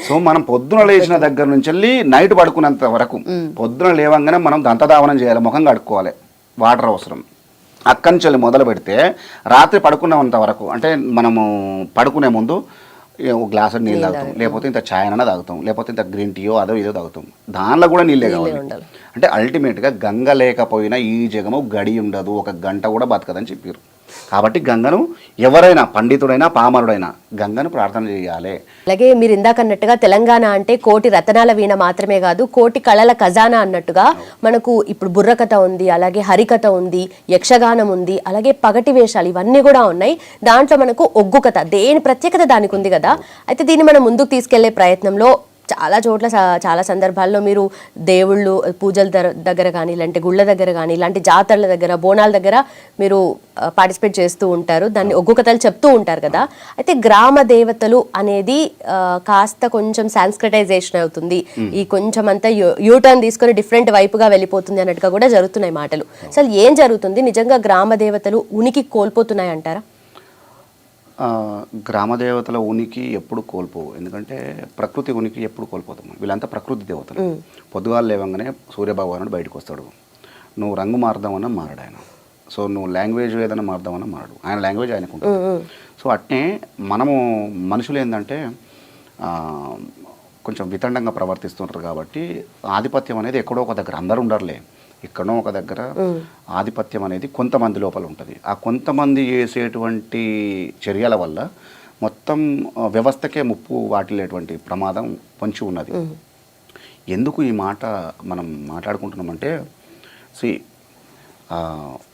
Speaker 2: సో మనం పొద్దున లేచిన దగ్గర నుంచి వెళ్ళి నైట్ పడుకునేంత వరకు పొద్దున లేవంగానే మనం దంతధావనం చేయాలి, ముఖం కడుక్కోవాలి, వాటర్ అవసరం. అక్కడి నుంచి వెళ్ళి మొదలు పెడితే రాత్రి పడుకునేంత వరకు, అంటే మనము పడుకునే ముందు ఒక గ్లాస్ నీళ్ళు తాగుతాం, లేకపోతే ఇంత ఛాయ్ అన్న తాగుతాం, లేకపోతే ఇంత గ్రీన్ టీయో అదో ఏదో తాగుతాం. దానిలో కూడా నీళ్ళే కావాలి. అంటే అల్టిమేట్గా గంగ లేకపోయినా ఈ జగము గడి ఉండదు, ఒక గంట కూడా బతకదని చెప్పారు. కాబట్టి గంగను ఎవరైనా పండితుడైనా పామరుడైనా గంగను ప్రార్థన చేయాలి.
Speaker 1: అలాగే మీరు ఇందాక అన్నట్టుగా తెలంగాణ అంటే కోటి రతనాల వీణ మాత్రమే కాదు, కోటి కళల ఖజానా అన్నట్టుగా మనకు ఇప్పుడు బుర్రకథ ఉంది, అలాగే హరికథ ఉంది, యక్షగానం ఉంది, అలాగే పగటి వేషాలు ఇవన్నీ కూడా ఉన్నాయి. దాంట్లో మనకు ఒగ్గు కథ, దేని ప్రత్యేకత దానికి ఉంది కదా. అయితే దీన్ని మనం ముందుకు తీసుకెళ్లే ప్రయత్నంలో చాలా చోట్ల చాలా సందర్భాల్లో మీరు దేవుళ్ళు పూజల దగ్గర కానీ, ఇలాంటి గుళ్ళ దగ్గర కానీ, ఇలాంటి జాతరల దగ్గర, బోనాల దగ్గర మీరు పార్టిసిపేట్ చేస్తూ ఉంటారు, దాన్ని ఒగ్గు కథలు చెప్తూ ఉంటారు కదా. అయితే గ్రామ దేవతలు అనేది కాస్త కొంచెం సాంస్క్రిటైజేషన్ అవుతుంది, ఈ కొంచెం అంతా యూటర్న్ తీసుకొని డిఫరెంట్ వైపుగా వెళ్ళిపోతుంది అన్నట్టుగా కూడా జరుగుతున్నాయి మాటలు. అసలు ఏం జరుగుతుంది? నిజంగా గ్రామ దేవతలు ఉనికి కోల్పోతున్నాయి అంటారా?
Speaker 2: గ్రామదేవతల ఉనికి ఎప్పుడు కోల్పోవు, ఎందుకంటే ప్రకృతి ఉనికి ఎప్పుడు కోల్పోతాము. వీళ్ళంతా ప్రకృతి దేవతలు. పొద్దుగాలు లేవంగానే సూర్యభగవానుడు బయటకు వస్తాడు. నువ్వు రంగు మారదామన్నా మారడు ఆయన. సో నువ్వు లాంగ్వేజ్ ఏదైనా మారదామన్నా మారడు, ఆయన లాంగ్వేజ్ ఆయనకు ఉంటుంది. సో అట్నే మనము మనుషులు ఏంటంటే కొంచెం వితండంగా ప్రవర్తిస్తుంటారు. కాబట్టి ఆధిపత్యం అనేది ఎక్కడో ఒక దగ్గర, అందరూ ఉండరులే, ఎక్కడో ఒక దగ్గర ఆధిపత్యం అనేది కొంతమంది లోపల ఉంటుంది. ఆ కొంతమంది చేసేటువంటి చర్యల వల్ల మొత్తం వ్యవస్థకే ముప్పు వాటిల్లేటువంటి ప్రమాదం పొంచి ఉన్నది. ఎందుకు ఈ మాట మనం మాట్లాడుకుంటున్నామంటే,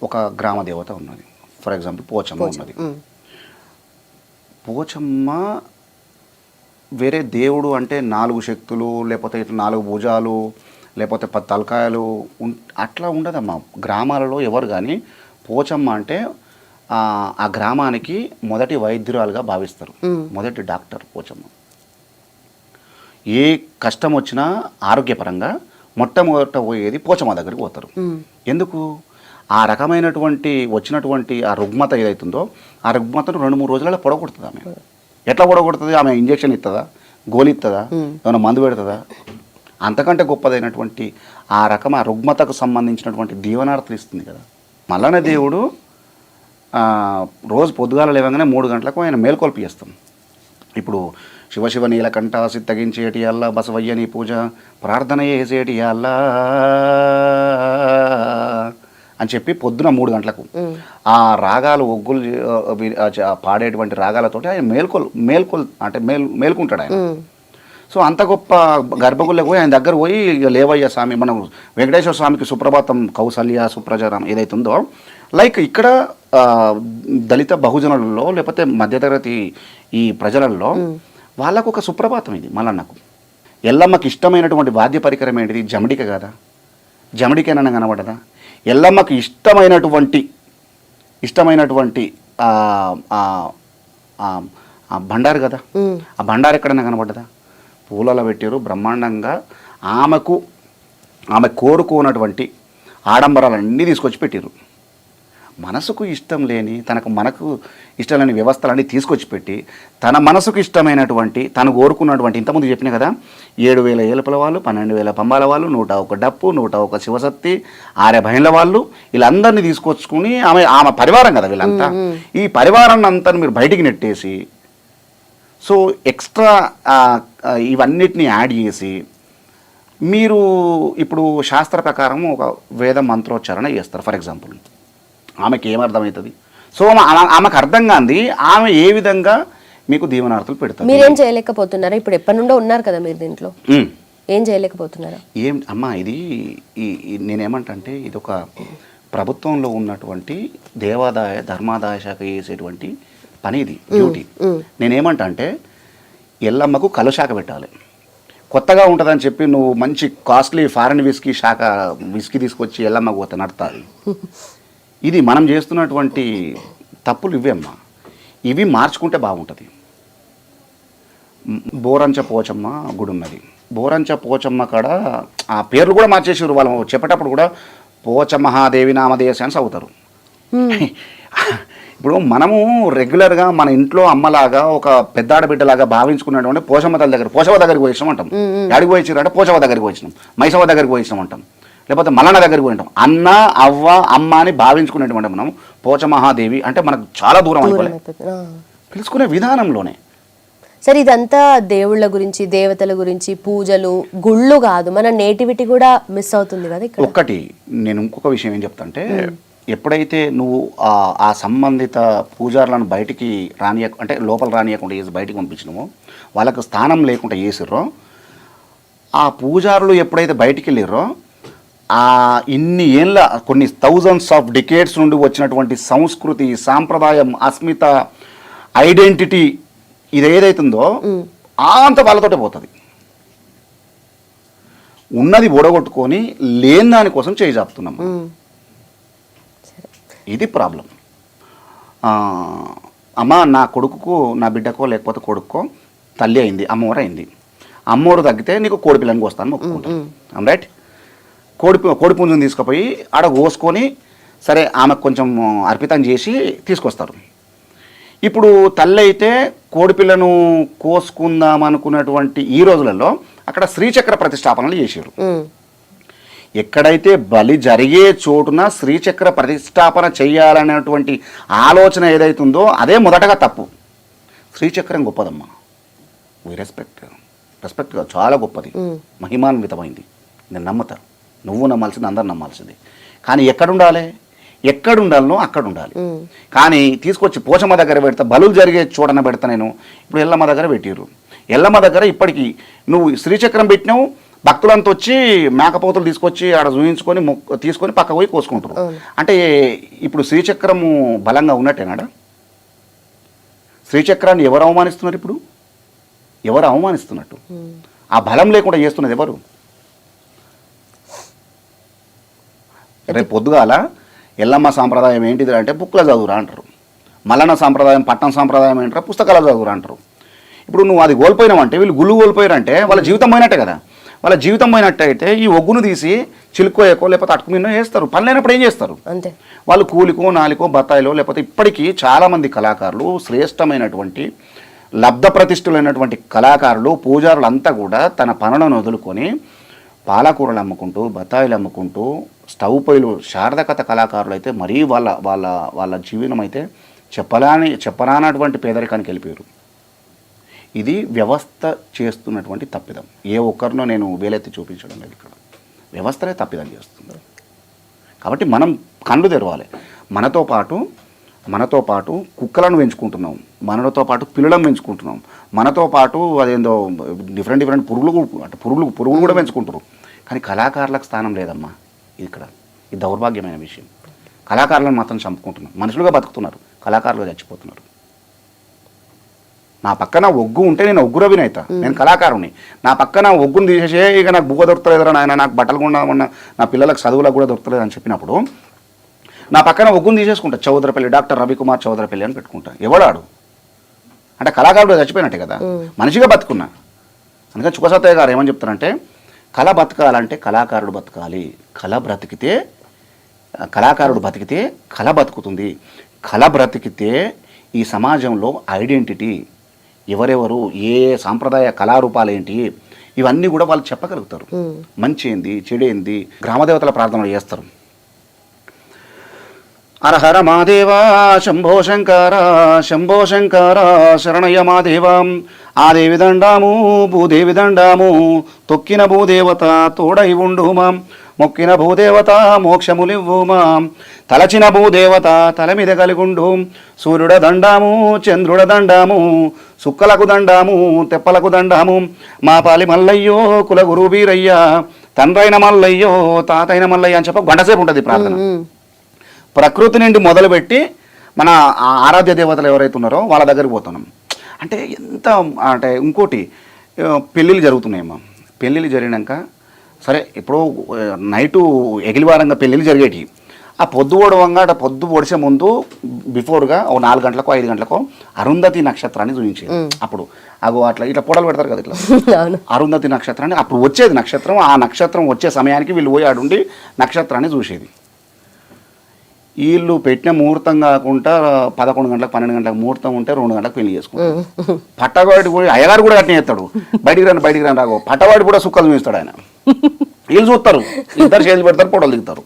Speaker 2: ఒక గ్రామ దేవత ఉన్నది, ఫర్ ఎగ్జాంపుల్ పోచమ్మ ఉన్నది. పోచమ్మ వేరే దేవుడు అంటే 4 శక్తులు, లేకపోతే ఇట్లా 4 భుజాలు, లేకపోతే 10 తలకాయలు అట్లా ఉండదమ్మా. గ్రామాలలో ఎవరు కానీ పోచమ్మ అంటే ఆ గ్రామానికి మొదటి వైద్యురాలుగా భావిస్తారు, మొదటి డాక్టర్ పోచమ్మ. ఏ కష్టం వచ్చినా ఆరోగ్యపరంగా మొట్టమొదట పోయేది పోచమ్మ దగ్గరికి పోతారు. ఎందుకు? ఆ రకమైనటువంటి వచ్చినటువంటి ఆ రుగ్మత ఏదైతుందో ఆ రుగ్మతను 2-3 రోజులలో పొడగొడుతుంది ఆమె. ఎట్లా పొడగొడుతుంది? ఆమె ఇంజెక్షన్ ఇస్తుందా, గోలి ఇస్తుందా, ఏమైనా మందు పెడుతుందా? అంతకంటే గొప్పదైనటువంటి ఆ రకం ఆ రుగ్మతకు సంబంధించినటువంటి దీవనార్థులు ఇస్తుంది కదా. మల్లన్న దేవుడు రోజు పొద్దుగాల లేవగానే 3 గంటలకు ఆయన మేల్కొల్పి చేస్తాం. ఇప్పుడు శివ నీలకంఠ సిద్ధగించేటి అల్లా, బసవయ్యని పూజ ప్రార్థన చేసేటి అల్లా అని చెప్పి పొద్దున 3 గంటలకు ఆ రాగాలు ఒగ్గులు పాడేటువంటి రాగాలతోటి ఆయన మేల్కుంటాడు ఆయన. సో అంత గొప్ప గర్భగుళ్ళకి పోయి ఆయన దగ్గర పోయి లేవయ్య స్వామి, మనం వెంకటేశ్వర స్వామికి సుప్రభాతం, కౌసల్య సుప్రజారం ఏదైతుందో, లైక్ ఇక్కడ దళిత బహుజనులలో లేకపోతే మధ్యతరగతి ఈ ప్రజలలో వాళ్ళకు ఒక సుప్రభాతం ఇది. మల్లన్నకు ఎల్లమ్మకి ఇష్టమైనటువంటి వాద్య పరికరం ఏంటిది? జమడిక కదా. జమడికేనన్నా కనబడదా? ఎల్లమ్మకి ఇష్టమైనటువంటి బండారు కదా. ఆ బండారు ఎక్కడైనా కనబడ్డదా? పూలలో పెట్టారు బ్రహ్మాండంగా. ఆమె కోరుకున్నటువంటి ఆడంబరాలన్నీ తీసుకొచ్చి పెట్టారు. మనసుకు ఇష్టం లేని మనకు ఇష్టం లేని వ్యవస్థలన్నీ తీసుకొచ్చి పెట్టి తన మనసుకు ఇష్టమైనటువంటి తను కోరుకున్నటువంటి, ఇంతకుముందు చెప్పిన కదా, 7,000 ఏలుపల వాళ్ళు, 12,000 పంబాల వాళ్ళు, 101 డప్పు, 101 శివశక్తి, 6 భైన్ల వాళ్ళు, వీళ్ళందరినీ తీసుకొచ్చుకుని ఆమె పరివారం కదా వీళ్ళంతా. ఈ పరివారాన్ని అంతా మీరు బయటికి నెట్టేసి సో ఎక్స్ట్రా ఇవన్నిటిని యాడ్ చేసి మీరు ఇప్పుడు శాస్త్ర ప్రకారం ఒక వేద మంత్రోచ్చారణ చేస్తారు. ఫర్ ఎగ్జాంపుల్ ఆమెకి ఏమర్థమవుతుంది? సో ఆమెకు అర్థం కాంది ఆమె ఏ విధంగా మీకు దీవెనార్థులు పెడతారు.
Speaker 1: మీరేం చేయలేకపోతున్నారా? ఇప్పుడు ఎప్పటి నుండో ఉన్నారు కదా మీరు దీంట్లో, ఏం చేయలేకపోతున్నారా?
Speaker 2: ఏం అమ్మా ఇది నేనేమంటే ఇది ఒక ప్రభుత్వంలో ఉన్నటువంటి దేవాదాయ ధర్మాదాయ శాఖ చేసేటువంటి పని, ఇది డ్యూటీ. నేనేమంటే ఎల్లమ్మకు కలుశాఖ పెట్టాలి. కొత్తగా ఉంటుందని చెప్పి నువ్వు మంచి కాస్ట్లీ ఫారెన్ విస్కీ తీసుకొచ్చి ఎల్లమ్మకు పోతే నడతాది. ఇది మనం చేస్తున్నటువంటి తప్పులు ఇవే అమ్మా. ఇవి మార్చుకుంటే బాగుంటుంది. బోరంచ పోచమ్మ గుడి ఉన్నది. బోరంచ పోచమ్మ కాడ ఆ పేర్లు కూడా మార్చేసారు. వాళ్ళు చెప్పేటప్పుడు కూడా పోచ మహాదేవి నామదేశ అని చదువుతారు. ఇప్పుడు మనము రెగ్యులర్గా మన ఇంట్లో అమ్మలాగా ఒక పెద్ద ఆడబిడ్డలాగా భావించుకున్నటువంటి పోచమ్మ తల్లి దగ్గరికి పోయినాం అంటాం. ఎడికి పోయించారు అంటే పోచమ్మ దగ్గరికి పోయినాం, మైసమ్మ దగ్గరికి పోయినాం అంటాం, లేకపోతే మల్లన్న దగ్గరికి పోయినాం. అన్న అవ్వ అమ్మ అని భావించుకునేటువంటి మనం పోచ మహాదేవి అంటే మనకు చాలా దూరం అయిపోయి పిలుచుకునే విధానంలోనే.
Speaker 1: సరే, ఇదంతా దేవుళ్ళ గురించి, దేవతల గురించి, పూజలు, గుళ్ళు కాదు, మన నేటివిటీ కూడా మిస్ అవుతుంది కదా ఇక్కడ.
Speaker 2: ఒక్కటి నేను ఇంకొక విషయం ఏం చెప్తా అంటే, ఎప్పుడైతే నువ్వు ఆ సంబంధిత పూజారులను బయటికి అంటే లోపల రానియకుండా చేసి బయటికి పంపించినామో, వాళ్ళకు స్థానం లేకుండా చేసిర్రో, ఆ పూజారులు ఎప్పుడైతే బయటికి వెళ్ళిర్రో, ఇన్ని ఏళ్ళ కొన్ని థౌజండ్స్ ఆఫ్ డికేడ్స్ నుండి వచ్చినటువంటి సంస్కృతి, సాంప్రదాయం, అస్మిత, ఐడెంటిటీ ఇది ఏదైతుందో అంత వాళ్ళతోటే పోతుంది. ఉన్నది ఓడగొట్టుకొని లేని దానికోసం చేయి చాపుతున్నాం. ఇది ప్రాబ్లం. అమ్మ నా కొడుకుకు, నా బిడ్డకో లేకపోతే కొడుక్కో తల్లి అయింది, అమ్మవారు అయింది. అమ్మవారు తగ్గితే నీకు కోడి పిల్లని కోస్తాను మొక్కుకుంటాను, రైట్? కోడి పుంజుని తీసుకుపోయి ఆడ కోసుకొని సరే ఆమెకు కొంచెం అర్పితం చేసి తీసుకొస్తారు. ఇప్పుడు తల్లి అయితే కోడిపిల్లను కోసుకుందాం అనుకున్నటువంటి ఈ రోజులలో అక్కడ శ్రీచక్ర ప్రతిష్టాపనలు చేశారు. ఎక్కడైతే బలి జరిగే చోటున శ్రీచక్ర ప్రతిష్టాపన చేయాలనేటువంటి ఆలోచన ఏదైతుందో అదే మొదటగా తప్పు. శ్రీచక్రం గొప్పదమ్మా, రెస్పెక్ట్గా చాలా గొప్పది, మహిమాన్వితమైంది. నేను నమ్ముతా, నువ్వు నమ్మాల్సింది, అందరు నమ్మాల్సింది. కానీ ఎక్కడుండాలనో అక్కడ ఉండాలి. కానీ తీసుకొచ్చి పోచమ్మ దగ్గర పెడతా, బలులు జరిగే చూడన పెడతా. నేను ఇప్పుడు ఎల్లమ్మ దగ్గర పెట్టిర్రు. ఎల్లమ్మ దగ్గర ఇప్పటికీ నువ్వు శ్రీచక్రం పెట్టినావు, భక్తులంతా వచ్చి మేకపోతులు తీసుకొచ్చి ఆడ చూయించుకొని తీసుకొని పక్క పోయి కోసుకుంటారు. అంటే ఇప్పుడు శ్రీచక్రము బలంగా ఉన్నట్టేనాడా? శ్రీచక్రాన్ని ఎవరు అవమానిస్తున్నారు? ఇప్పుడు ఎవరు అవమానిస్తున్నట్టు? ఆ బలం లేకుండా చేస్తున్నది ఎవరు? రేపు పొద్దుగాల ఎల్లమ్మ సాంప్రదాయం ఏంటిది అంటే బుక్లో చదువురా అంటారు. మల్లన్న సాంప్రదాయం, పట్నం సాంప్రదాయం ఏంటారా, పుస్తకాలు చదువురా అంటారు. ఇప్పుడు నువ్వు అది కోల్పోయినావంటే, వీళ్ళు గుళ్ళు కోల్పోయారంటే వాళ్ళ జీవితం పోయినట్టే కదా. వాళ్ళ జీవితం పోయినట్టయితే ఈ ఒగ్గును తీసి చిలుకోయకో లేకపోతే అటుకు మీనో వేస్తారు. పని లేనప్పుడు ఏం చేస్తారు? అంతే. వాళ్ళు కూలికో, నాలికో, బత్తాయిలో, లేకపోతే ఇప్పటికీ చాలామంది కళాకారులు, శ్రేష్టమైనటువంటి లబ్ధ ప్రతిష్ఠులైనటువంటి కళాకారులు, పూజారులు అంతా కూడా తన పనులను వదులుకొని పాలకూరలు అమ్ముకుంటూ, బత్తాయిలు అమ్ముకుంటూ, స్టవ్ పొయ్యిలు, శారదకథ కళాకారులు అయితే మరీ వాళ్ళ జీవనం అయితే చెప్పరానటువంటి పేదరికానికి వెళ్ళిపోయారు. ఇది వ్యవస్థ చేస్తున్నటువంటి తప్పిదం. ఏ ఒక్కరినో నేను వేలెత్తి చూపించడం లేదు, ఇక్కడ వ్యవస్థనే తప్పిదం చేస్తుంది. కాబట్టి మనం కళ్ళు తెరవాలి. మనతో పాటు కుక్కలను పెంచుకుంటున్నాం, మనతో పాటు పిల్లలను పెంచుకుంటున్నాం, మనతో పాటు అదేందో డిఫరెంట్ పురుగులు కూడా పెంచుకుంటారు. కానీ కళాకారులకు స్థానం లేదమ్మా. ఇక్కడ ఇది దౌర్భాగ్యమైన విషయం. కళాకారులను మాత్రం చంపుకుంటున్నాం. మనుషులుగా బతుకుతున్నారు, కళాకారులుగా చచ్చిపోతున్నారు. నా పక్కన ఒగ్గు ఉంటే నేను ఒగ్గు రవినైతా, నేను కళాకారుని. నా పక్కన ఒగ్గును తీసేసే ఇక నాకు బువ్వ దొరకలేదురా నాయన, నాకు బట్టలు కూడా ఉన్న నా పిల్లలకు చదువులకు కూడా దొరకలేదు అని చెప్పినప్పుడు నా పక్కన ఒగ్గును తీసేసుకుంటా. చౌదరపల్లి, డాక్టర్ రవికుమార్ చౌదరపల్లి అని పెట్టుకుంటా. ఎవడాడు అంటే కళాకారుడు చచ్చిపోయినట్టే కదా, మనిషిగా బతుకున్నా. అందుకని చుక్కసత్తయ్య గారు ఏమని చెప్తారంటే, కళ బతకాలంటే కళాకారుడు బతకాలి. కళాకారుడు బతికితే కళ బతుకుతుంది. కళ బ్రతికితే ఈ సమాజంలో ఐడెంటిటీ, ఎవరెవరు, ఏ సాంప్రదాయ కళారూపాలు ఏంటి, ఇవన్నీ కూడా వాళ్ళు చెప్పగలుగుతారు. మంచి ఏంది, చెడు ఏంది, గ్రామదేవతల ప్రార్థనలు చేస్తారు. హర హర మాదేవ శంభో శంకర శంభో శంకర శరణయ్య మాదేవ ఆదేవి దండాము భూదేవి దండాము తొక్కిన భూదేవత తోడై ఉండుమా మొక్కిన భూదేవత మోక్షములివ్వుమా తలచిన భూదేవత తల మీద కలిగుండు సూర్యుడ దండాము చంద్రుడ దండాము సుక్కలకు దండాము తెప్పలకు దండాము మా పాలి మల్లయ్యో కులగురు వీరయ్య తండ్రైన మల్లయ్యో తాతైన మల్లయ్య అని చెప్ప గంటసేపు ఉంటుంది ప్రార్థన. ప్రకృతి నుండి మొదలుపెట్టి మన ఆరాధ్య దేవతలు ఎవరైతే ఉన్నారో వాళ్ళ దగ్గరికి పోతున్నాం. అంటే ఎంత అంటే ఇంకోటి పెళ్ళిళ్ళు జరుగుతున్నాయమ్మా. పెళ్ళిళ్ళు జరిగినాక సరే ఇప్పుడు నైటు ఎగిలివారంగా పెళ్ళిళ్ళు జరిగేటి ఆ పొద్దు ఓడవంగా అటు పొద్దు పొడిచే ముందు బిఫోర్గా ఓ 4 గంటలకో 5 గంటలకో అరుంధతి నక్షత్రాన్ని చూపించేది. అప్పుడు అగో అట్లా ఇట్లా పొడలు పెడతారు కదా ఇట్లా అరుంధతి నక్షత్రాన్ని అప్పుడు వచ్చేది నక్షత్రం. ఆ నక్షత్రం వచ్చే సమయానికి వీళ్ళు పోయి ఆడుండి నక్షత్రాన్ని చూసేది. వీళ్ళు పెట్టిన ముహూర్తం కాకుండా 11 గంటలకు 12 గంటలకు ముహూర్తం ఉంటే 2 గంటలకు పెళ్లి చేసుకుంటారు. పట్టవాడి కూడా అయ్యగారు కూడా అట్నే చేస్తాడు. బయటికి రాని రాగో పట్టవాడి కూడా సుక్కలు చూపిస్తాడు ఆయన. వీళ్ళు చూస్తారు, ఇద్దరు చేతులు పెడతారు, ఫోటోలు దిగుతారు.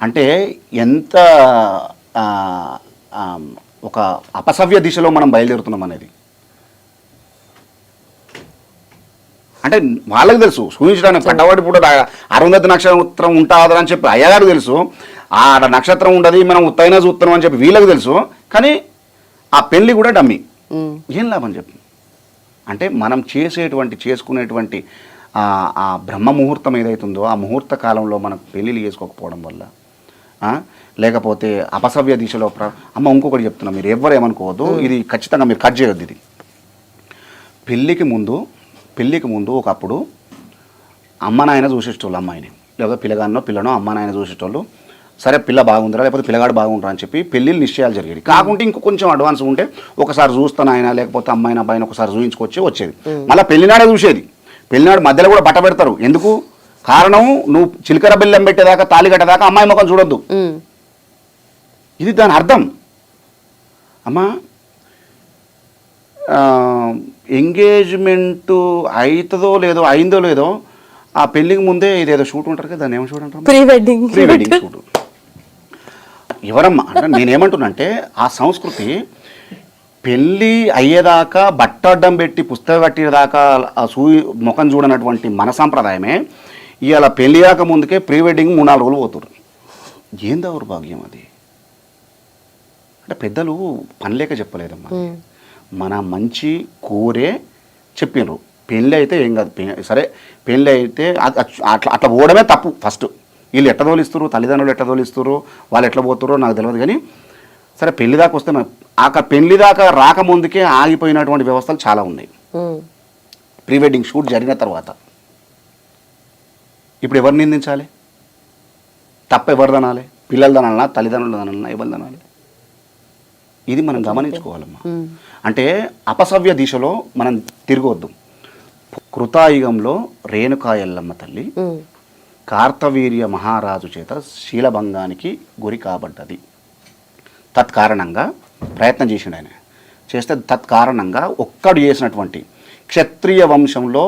Speaker 2: అంటే ఎంత ఒక అపసవ్య దిశలో మనం బయలుదేరుతున్నాం అనేది అంటే వాళ్ళకి తెలుసు. సూచించడానికి పట్టవాడి కూడా అరుంధతి నక్షత్రం ఉంటుందని చెప్పి అయ్యగారు తెలుసు. ఆ నక్షత్రం ఉండదు మనం ఉత్తైనా చూస్తున్నాం అని చెప్పి వీళ్ళకి తెలుసు. కానీ ఆ పెళ్ళి కూడా డమ్మి. ఏం లాభం చెప్పి అంటే మనం చేసుకునేటువంటి ఆ బ్రహ్మ ముహూర్తం ఏదైతుందో ఆ ముహూర్త కాలంలో మనం పెళ్ళిళ్ళు చేసుకోకపోవడం వల్ల లేకపోతే అపసవ్య దిశలో అమ్మ ఇంకొకటి చెప్తున్నా, మీరు ఎవరు ఏమనుకోవద్దు, ఇది ఖచ్చితంగా మీరు కట్ చేయొద్దు. ఇది పెళ్ళికి ముందు ఒకప్పుడు అమ్మ నాయన చూసేటోళ్ళు అమ్మాయిని, లేదా పిల్లనో అమ్మ నాయన చూసేటోళ్ళు. సరే పిల్ల బాగుందిరా లేకపోతే పిల్లగాడు బాగుంటారా అని చెప్పి పెళ్ళిళ్ళు నిశ్చయాలు జరిగేది. కాకుంటే ఇంకో కొంచెం అడ్వాన్స్ ఉంటే ఒకసారి చూస్తాను ఆయన లేకపోతే అమ్మాయిని అబ్బాయిని ఒకసారి చూయించుకొచ్చి వచ్చేది. మళ్ళీ పెళ్లినాడే చూసేది. పెళ్లినాడు మధ్యలో కూడా బట్ట పెడతారు. ఎందుకు? కారణం నువ్వు చిలకర బెల్లం పెట్టేదాకా తాళి కట్టేదాకా అమ్మాయి ముఖం చూడొద్దు. ఇది దాని అర్థం. అమ్మా ఎంగేజ్మెంట్ అయిందో లేదో ఆ పెళ్ళికి ముందే ఇదేదో షూట్ ఉంటారు కదా, దాన్ని ఏమో షూట్ అంటారు, ప్రీ వెడ్డింగ్ షూట్. ఎవరమ్మా అంటే నేనేమంటున్నా అంటే ఆ సంస్కృతి పెళ్ళి అయ్యేదాకా బట్ట అడ్డం పెట్టి పుస్తకం కట్టేదాకా ముఖం చూడనటువంటి మన సాంప్రదాయమే ఇవాళ పెళ్ళి కాక ముందుకే ప్రీ వెడ్డింగ్ 3-4 రోజులు పోతున్నారు. ఏం దౌర్భాగ్యం అది. అంటే పెద్దలు పనిలేక చెప్పలేదమ్మా, మన మంచి కోరే చెప్పినారు. పెళ్ళి అయితే ఏం కాదు, సరే పెళ్ళి అయితే అట్లా పోవడమే తప్పు. ఫస్ట్ వీళ్ళు ఎట్లా తోలిస్తారు, తల్లిదండ్రులు ఎట్లా తోలిస్తారు, వాళ్ళు ఎట్లా పోతారో నాకు తెలియదు. కానీ సరే పెళ్లి దాకా వస్తే పెళ్లి దాకా రాకముందుకే ఆగిపోయినటువంటి వ్యవస్థలు చాలా ఉన్నాయి. ప్రీ వెడ్డింగ్ షూట్ జరిగిన తర్వాత ఇప్పుడు ఎవరు నిందించాలి? తప్ప ఎవరు దనాలి? పిల్లలు దనాలనా, తల్లిదండ్రులు దనాలనా, ఎవరు దనాలి? ఇది మనం గమనించుకోవాలమ్మా. అంటే అపసవ్య దిశలో మనం తిరగవద్దు. కృతాయుగంలో రేణుకా ఎల్లమ్మ తల్లి కార్తవీర్య మహారాజు చేత శీలభంగానికి గురి కాబడ్డది. తత్కారణంగా ప్రయత్నం చేసిండు ఆయన. చేస్తే తత్కారణంగా ఒక్కడు చేసినటువంటి క్షత్రియ వంశంలో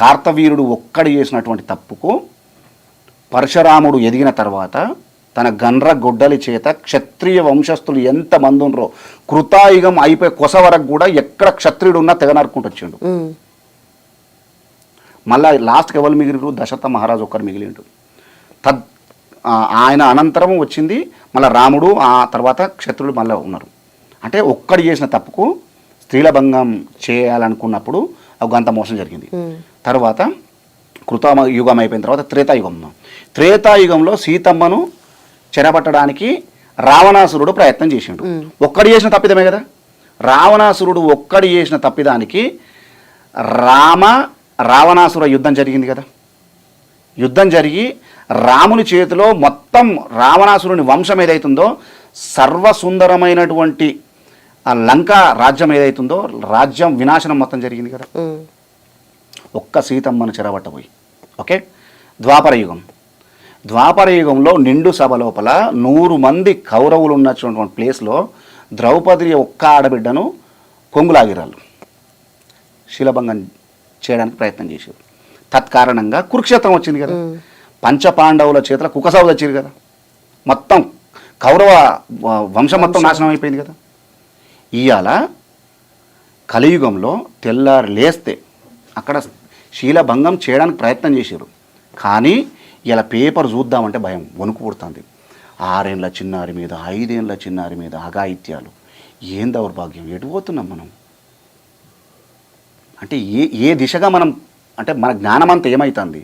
Speaker 2: కార్తవీరుడు ఒక్కడు చేసినటువంటి తప్పుకు పరశురాముడు ఎదిగిన తర్వాత తన గండ్ర గొడ్డలి చేత క్షత్రియ వంశస్థులు ఎంతమంది ఉన్నారో కృతాయుగం అయిపోయి కొస వరకు కూడా ఎక్కడ క్షత్రియుడు ఉన్నా తెగ నరుక్కుంటూ వచ్చిండు. మళ్ళీ లాస్ట్కి ఎవరు మిగిలిరు? దశరథ మహారాజు ఒక్కరు మిగిలిండు. ఆయన అనంతరం వచ్చింది మళ్ళీ రాముడు, ఆ తర్వాత క్షత్రులు మళ్ళీ ఉన్నారు. అంటే ఒక్కడు చేసిన తప్పుకు స్త్రీల భంగం చేయాలనుకున్నప్పుడు ఒక గంత మోసం జరిగింది. తర్వాత కృతయుగం అయిపోయిన తర్వాత త్రేతాయుగంలో సీతమ్మను చెరపట్టడానికి రావణాసురుడు ప్రయత్నం చేసిండు. ఒక్కడు చేసిన తప్పిదమే కదా. రావణాసురుడు ఒక్కడు చేసిన తప్పిదానికి రావణాసుర యుద్ధం జరిగింది కదా. యుద్ధం జరిగి రాముని చేతిలో మొత్తం రావణాసురుని వంశం ఏదైతుందో సర్వసుందరమైనటువంటి ఆ లంకా రాజ్యం ఏదైతుందో రాజ్యం వినాశనం మొత్తం జరిగింది కదా. ఒక్క సీతమ్మను చెరబట్టబోయి. ఓకే. ద్వాపర యుగంలో నిండు సభ లోపల 100 మంది కౌరవులు ఉన్నటువంటి ప్లేస్లో ద్రౌపది ఒక్క ఆడబిడ్డను కొంగులాగిరాళ్ళు శీలభంగం చేయడానికి ప్రయత్నం చేశారు. తత్కారణంగా కురుక్షేత్రం వచ్చింది కదా. పంచపాండవుల చేతుల కుకసావు తెచ్చారు కదా. మొత్తం కౌరవ వంశం మొత్తం నాశనం అయిపోయింది కదా. ఇవాళ కలియుగంలో తెల్లారి లేస్తే అక్కడ శీలభంగం చేయడానికి ప్రయత్నం చేశారు. కానీ ఇలా పేపర్ చూద్దామంటే భయం, వణుకు పుడుతుంది. 6 ఏళ్ళ చిన్నారి మీద 5 ఏళ్ళ చిన్నారి మీద అఘాయిత్యాలు. ఏం దౌర్భాగ్యం, ఎటు పోతున్నాం మనం? అంటే ఏ దిశగా మనం, అంటే మన జ్ఞానం అంతా ఏమవుతుంది?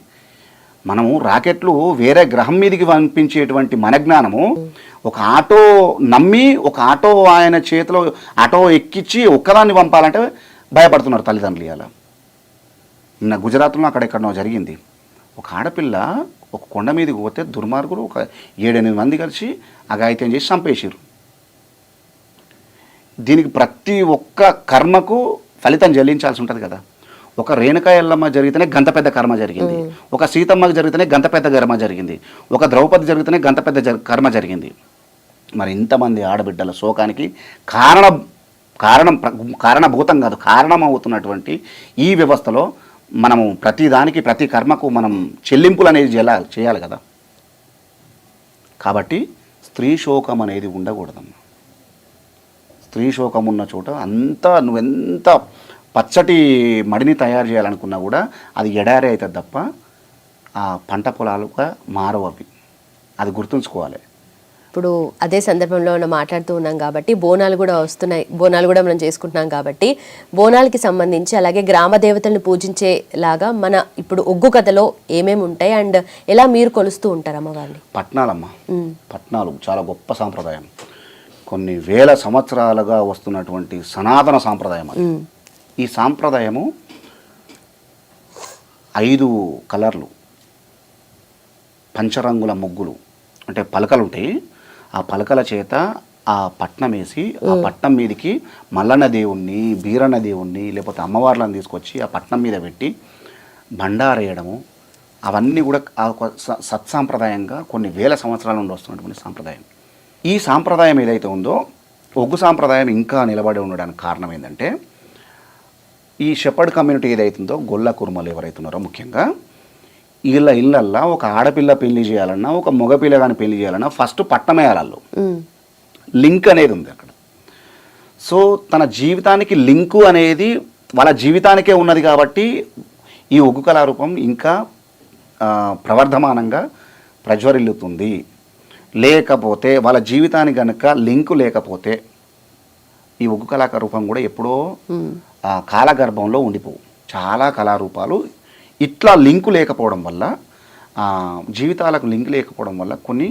Speaker 2: మనము రాకెట్లు వేరే గ్రహం మీదకి పంపించేటువంటి మన జ్ఞానము ఒక ఆటో నమ్మి ఒక ఆటో ఆయన చేతిలో ఆటో ఎక్కించి ఒక్కదాన్ని పంపాలంటే భయపడుతున్నారు తల్లిదండ్రులు. ఇవాళ నిన్న గుజరాత్లో అక్కడెక్కడనో జరిగింది. ఒక ఆడపిల్ల ఒక కొండ మీదకి పోతే దుర్మార్గులు ఒక 7-8 మంది కలిసి అఘాయిత్యం చేసి చంపేసారు. దీనికి ప్రతి ఒక్క కర్మకు ఫలితం చెల్లించాల్సి ఉంటుంది కదా. ఒక రేణుకా ఎల్లమ్మ జరిగితేనే గంత పెద్ద కర్మ జరిగింది, ఒక సీతమ్మకి జరిగితేనే గంత పెద్ద కర్మ జరిగింది, ఒక ద్రౌపది జరిగితేనే గంత పెద్ద కర్మ జరిగింది. మరి ఇంతమంది ఆడబిడ్డల శోకానికి కారణభూతం కాదు, కారణమవుతున్నటువంటి ఈ వ్యవస్థలో మనము ప్రతిదానికి ప్రతి కర్మకు మనం చెల్లింపులు అనేది చేయాలి కదా. కాబట్టి స్త్రీ శోకం అనేది ఉండకూడదమ్మా. స్త్రీ శోకం ఉన్న చోట నువ్వెంత పచ్చటి మడిని తయారు చేయాలనుకున్నా కూడా అది ఎడారి అవుతుంది తప్ప ఆ పంట పొలాలుగా మారవు అవి. అది గుర్తుంచుకోవాలి.
Speaker 1: ఇప్పుడు అదే సందర్భంలో మనం మాట్లాడుతూ ఉన్నాం కాబట్టి బోనాలు కూడా వస్తున్నాయి, బోనాలు కూడా మనం చేసుకుంటున్నాం కాబట్టి బోనాలకి సంబంధించి అలాగే గ్రామ దేవతలను పూజించేలాగా మన ఇప్పుడు ఒగ్గు కథలో ఏమేమి ఉంటాయి అండ్ ఎలా మీరు కొలుస్తూ ఉంటారు అమ్మవారిని?
Speaker 2: పట్నాలమ్మ, పట్నాలు చాలా గొప్ప సాంప్రదాయం. కొన్ని వేల సంవత్సరాలుగా వస్తున్నటువంటి సనాతన సాంప్రదాయం అది. ఈ సాంప్రదాయము 5 కలర్లు, పంచరంగుల ముగ్గులు, అంటే పలకలు ఉంటాయి. ఆ పలకల చేత ఆ పట్నం వేసి ఆ పట్నం మీదకి మల్లన్న దేవుణ్ణి, బీరన్న దేవుణ్ణి, లేకపోతే అమ్మవార్లను తీసుకొచ్చి ఆ పట్నం మీద పెట్టి బండారేయడము, అవన్నీ కూడా సత్సాంప్రదాయంగా కొన్ని వేల సంవత్సరాల నుండి వస్తున్నటువంటి సాంప్రదాయం. ఈ సాంప్రదాయం ఏదైతే ఉందో ఒగ్గు సాంప్రదాయం ఇంకా నిలబడి ఉండడానికి కారణం ఏంటంటే, ఈ షెపర్డ్ కమ్యూనిటీ ఏదైతుందో గొల్ల కుర్మలు ఎవరైతున్నారో ముఖ్యంగా ఇళ్ళల్లో ఒక ఆడపిల్ల పెళ్లి చేయాలన్నా ఒక మగపిల్ల కానీ పెళ్లి చేయాలన్నా ఫస్ట్ పట్టమేయాలలో లింక్ అనేది ఉంది అక్కడ. సో తన జీవితానికి లింకు అనేది వాళ్ళ జీవితానికే ఉన్నది కాబట్టి ఈ ఒగ్గు కళారూపం ఇంకా ప్రవర్ధమానంగా ప్రజ్వరిల్లుతుంది. లేకపోతే వాళ్ళ జీవితానికి కనుక లింకు లేకపోతే ఈ ఒగ్గు కళారూపం కూడా ఎప్పుడో కాలగర్భంలో ఉండిపోవు. చాలా కళారూపాలు ఇట్లా లింకు లేకపోవడం వల్ల, జీవితాలకు లింక్ లేకపోవడం వల్ల కొన్ని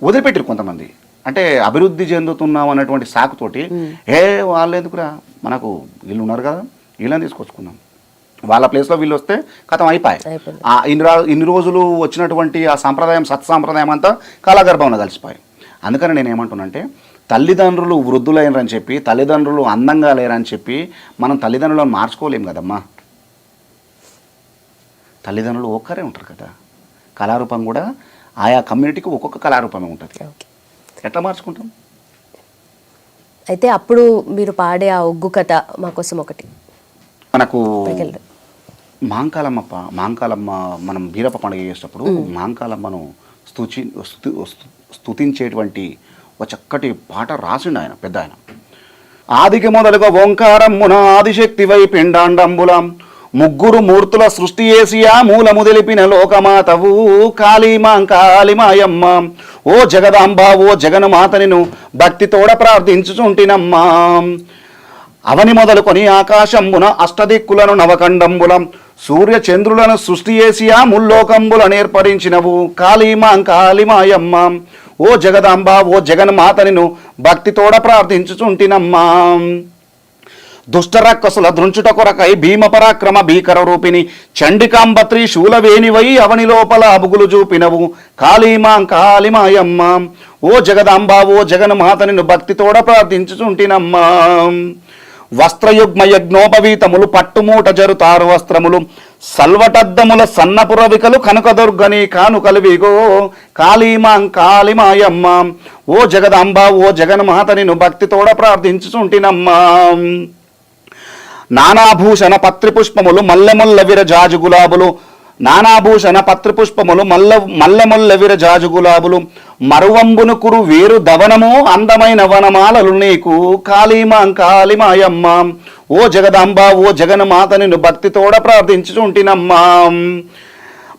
Speaker 2: వదిలిపెట్టారు కొంతమంది. అంటే అభివృద్ధి చెందుతున్నాం అన్నటువంటి సాకుతోటి వాళ్ళు ఎందుకురా, మనకు వీళ్ళు ఉన్నారు కదా వీళ్ళని తీసుకొచ్చుకున్నాం, వాళ్ళ ప్లేస్లో వీళ్ళు వస్తే కథం అయిపోయాయి. ఇన్ని రోజులు వచ్చినటువంటి ఆ సాంప్రదాయం సత్సాంప్రదాయం అంతా కాలగర్భంలో కలిసిపోయాయి. అందుకని నేను ఏమంటున్నానంటే, తల్లిదండ్రులు వృద్ధులైనరని చెప్పి, తల్లిదండ్రులు అందంగా లేరని చెప్పి మనం తల్లిదండ్రులను మార్చుకోలేం కదమ్మా. తల్లిదండ్రులు ఒక్కరే ఉంటారు కదా. కళారూపం కూడా ఆయా కమ్యూనిటీకి ఒక్కొక్క కళారూపమే ఉంటుంది. ఎట్లా మార్చుకుంటాం?
Speaker 1: అయితే అప్పుడు మీరు పాడే ఆ ఒగ్గు కథ మా కోసం ఒకటి.
Speaker 2: మనకు మాంకాలమ్మ మనం బీరప్ప పండుగ చేసేటప్పుడు మాంకాలమ్మను స్తుతించేటువంటి ఒక చక్కటి పాట రాసిండు ఆయన, పెద్ద ఆయన. ఆదికి మొదలుగా ఓంకారమ్మున ఆదిశక్తి వై పిండాండంబులం ముగ్గురు మూర్తుల సృష్టి చేసియా మూలము తెలిపిన లోకమాతవు కాళీమాయమ్మ ఓ జగదాంబ ఓ జగన్మాతనిను భక్తితోడ ప్రార్థించుచుంటినమ్మా. అవని మొదలుకొని ఆకాశంబున అష్టదిక్కులను నవకండంబులం సూర్య చంద్రులను సృష్టి చేసియా ముల్లోకంబులను ఏర్పరించినవు కాళీమాయమ్మ ఓ జగదాంబ ఓ జగన్మాతనిను భక్తితోడ ప్రార్థించుచుంటినమ్మా. దుష్టరక్కసుల దృంచుట కొరకై భీమ పరాక్రమ భీకర రూపిణి చండికాంబత్రి శూలవేణివై అవని లోపల అబుగులు చూపినవు కాళీమాయమ్మ ఓ జగదాంబ ఓ జగన్మాతనిను భక్తితోడ ప్రార్థించుచుంటినమ్మా. వస్త్రయుగ్మ యజ్ఞోపవీతములు పట్టుమూట జరుతారు వస్త్రములు సల్వటద్దముల సన్నపురవికలు కనకదుర్గని కానుకలువిగో కాళీమాయమ్మ ఓ జగదాంబ ఓ జగన్మాతనిను భక్తితోడ ప్రార్థించుచుంటినమ్మా. నానాభూషణ పత్రిపుష్పములు మల్లెముల్ల విరజాజు గులాబులు నానాభూషణ పత్రపుష్పములు మల్లెముల్ల విరజాజు గులాబులు మరువంబును కురు వేరు దవనము అందమైన వనమాలలు నీకు కాళీమాయమ్మ ఓ జగదాంబ ఓ జగన్మాత నిన్ను భక్తితోడ ప్రార్థించుచుంటినమ్మా.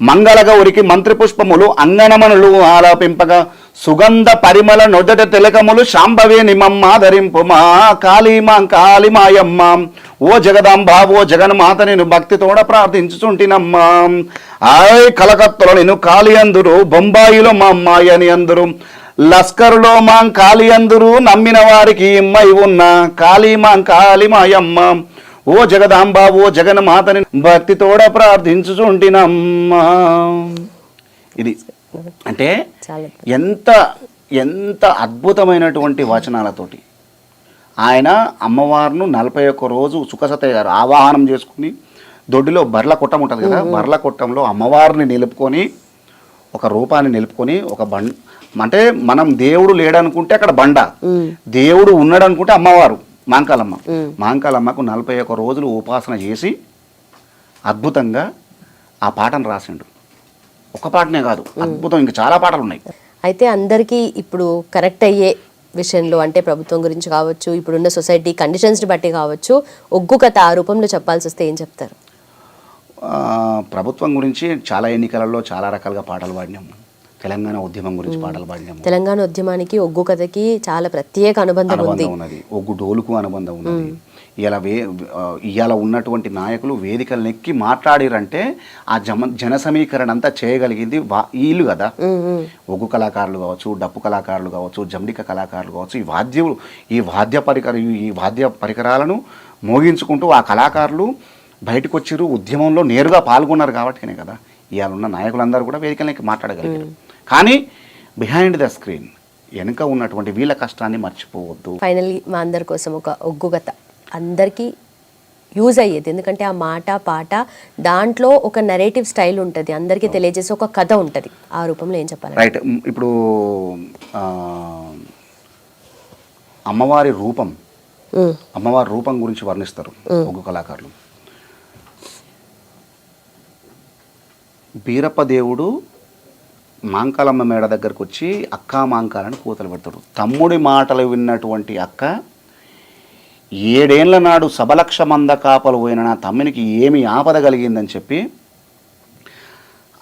Speaker 2: మంగళగౌరికి మంత్రి పుష్పములు అంగనమనులు ఆలాపింపగా సుగంధ పరిమళ నొదట తిలకములు శాంభవే నిమమ్మ ధరింపుమా కాళీమాయమ్మ ఓ జగదాంబ ఓ జగన్మాత నేను భక్తితోడ ప్రార్థించుచుంటినమ్మా. ఆయ్ కలకత్తులో నేను కాళీ అందురు, బొంబాయిలో మా అమ్మాయి అని అందరు, లస్కరులో మా కాళీ అందరు, నమ్మిన వారికి ఇమ్మై ఉన్న కాళీమాయమ్మ ఓ జగదాంబ ఓ జగన్మాతని భక్తితోడ ప్రార్థించుచుంటినమ్మా. ఇది అంటే ఎంత ఎంత అద్భుతమైనటువంటి వచనాలతోటి ఆయన అమ్మవారిను 41 రోజు సుఖసతయ్య గారు ఆవాహనం చేసుకుని దొడ్డిలో బర్ల కొట్టం ఉంటుంది కదా, బర్ల కొట్టంలో అమ్మవారిని నిలుపుకొని ఒక రూపాన్ని నిలుపుకొని ఒక అంటే మనం దేవుడు లేడనుకుంటే అక్కడ బండ, దేవుడు ఉన్నాడు అనుకుంటే అమ్మవారు మాంకాలమ్మకు 41 రోజులు ఉపాసన చేసి అద్భుతంగా ఆ పాటను రాసిండు. ఒక పాటనే కాదు, అద్భుతం ఇంకా చాలా పాటలు ఉన్నాయి.
Speaker 1: అయితే అందరికీ ఇప్పుడు కరెక్ట్ అయ్యే విషయంలో అంటే ప్రభుత్వం గురించి కావచ్చు, ఇప్పుడున్న సొసైటీ కండిషన్స్ని బట్టి కావచ్చు, ఒగ్గు కథ ఆ రూపంలో చెప్పాల్సి వస్తే ఏం చెప్తారు?
Speaker 2: ప్రభుత్వం గురించి చాలా ఎన్నికలలో చాలా రకాలుగా పాటలు పాడినాము. తెలంగాణ ఉద్యమం గురించి పాటలు పాడినాము.
Speaker 1: తెలంగాణ ఉద్యమానికి ఒగ్గు కథకి చాలా ప్రత్యేక అనుబంధం ఉన్నది.
Speaker 2: ఒగ్గు డోలుకు అనుబంధం ఉన్నది. ఇవాళ ఉన్నటువంటి నాయకులు వేదికలు నెక్కి మాట్లాడిరంటే ఆ జన సమీకరణ అంతా చేయగలిగింది వీళ్ళు కదా. ఒగ్గు కళాకారులు కావచ్చు, డప్పు కళాకారులు కావచ్చు, జండిక కళాకారులు కావచ్చు, ఈ వాద్య పరికరాలను మోగించుకుంటూ ఆ కళాకారులు బయటకు వచ్చిర్రు, ఉద్యమంలో నేరుగా పాల్గొన్నారు కాబట్టినే కదా ఇవాళ ఉన్న నాయకులందరూ కూడా వేదికలకి మాట్లాడగలిగారు. కానీ బిహైండ్ ద స్క్రీన్ వెనుక ఉన్నటువంటి వీళ్ళ కష్టాన్ని మర్చిపోవద్దు.
Speaker 1: ఫైనల్లీ మా అందరి కోసం ఒక ఒగ్గు కథ అందరికీ యూజ్ అయ్యేది, ఎందుకంటే ఆ మాట పాట దాంట్లో ఒక నెరేటివ్ స్టైల్ ఉంటుంది, అందరికీ తెలియజేసే ఒక కథ ఉంటుంది. ఆ రూపంలో ఏం చెప్పాలి?
Speaker 2: రైట్. ఇప్పుడు అమ్మవారి రూపం గురించి వర్ణిస్తారు ఒగ్గు కళాకారులు. బీరప్ప దేవుడు మాంకాలమ్మ మేడ దగ్గరకు వచ్చి అక్కా మాంకాలని కూతలు పెడతాడు. తమ్ముడి మాటలు విన్నటువంటి అక్క 7 ఏళ్ల నాడు సబలక్ష మంద కాపలు పోయిన నా తమ్మునికి ఏమి ఆపద కలిగిందని చెప్పి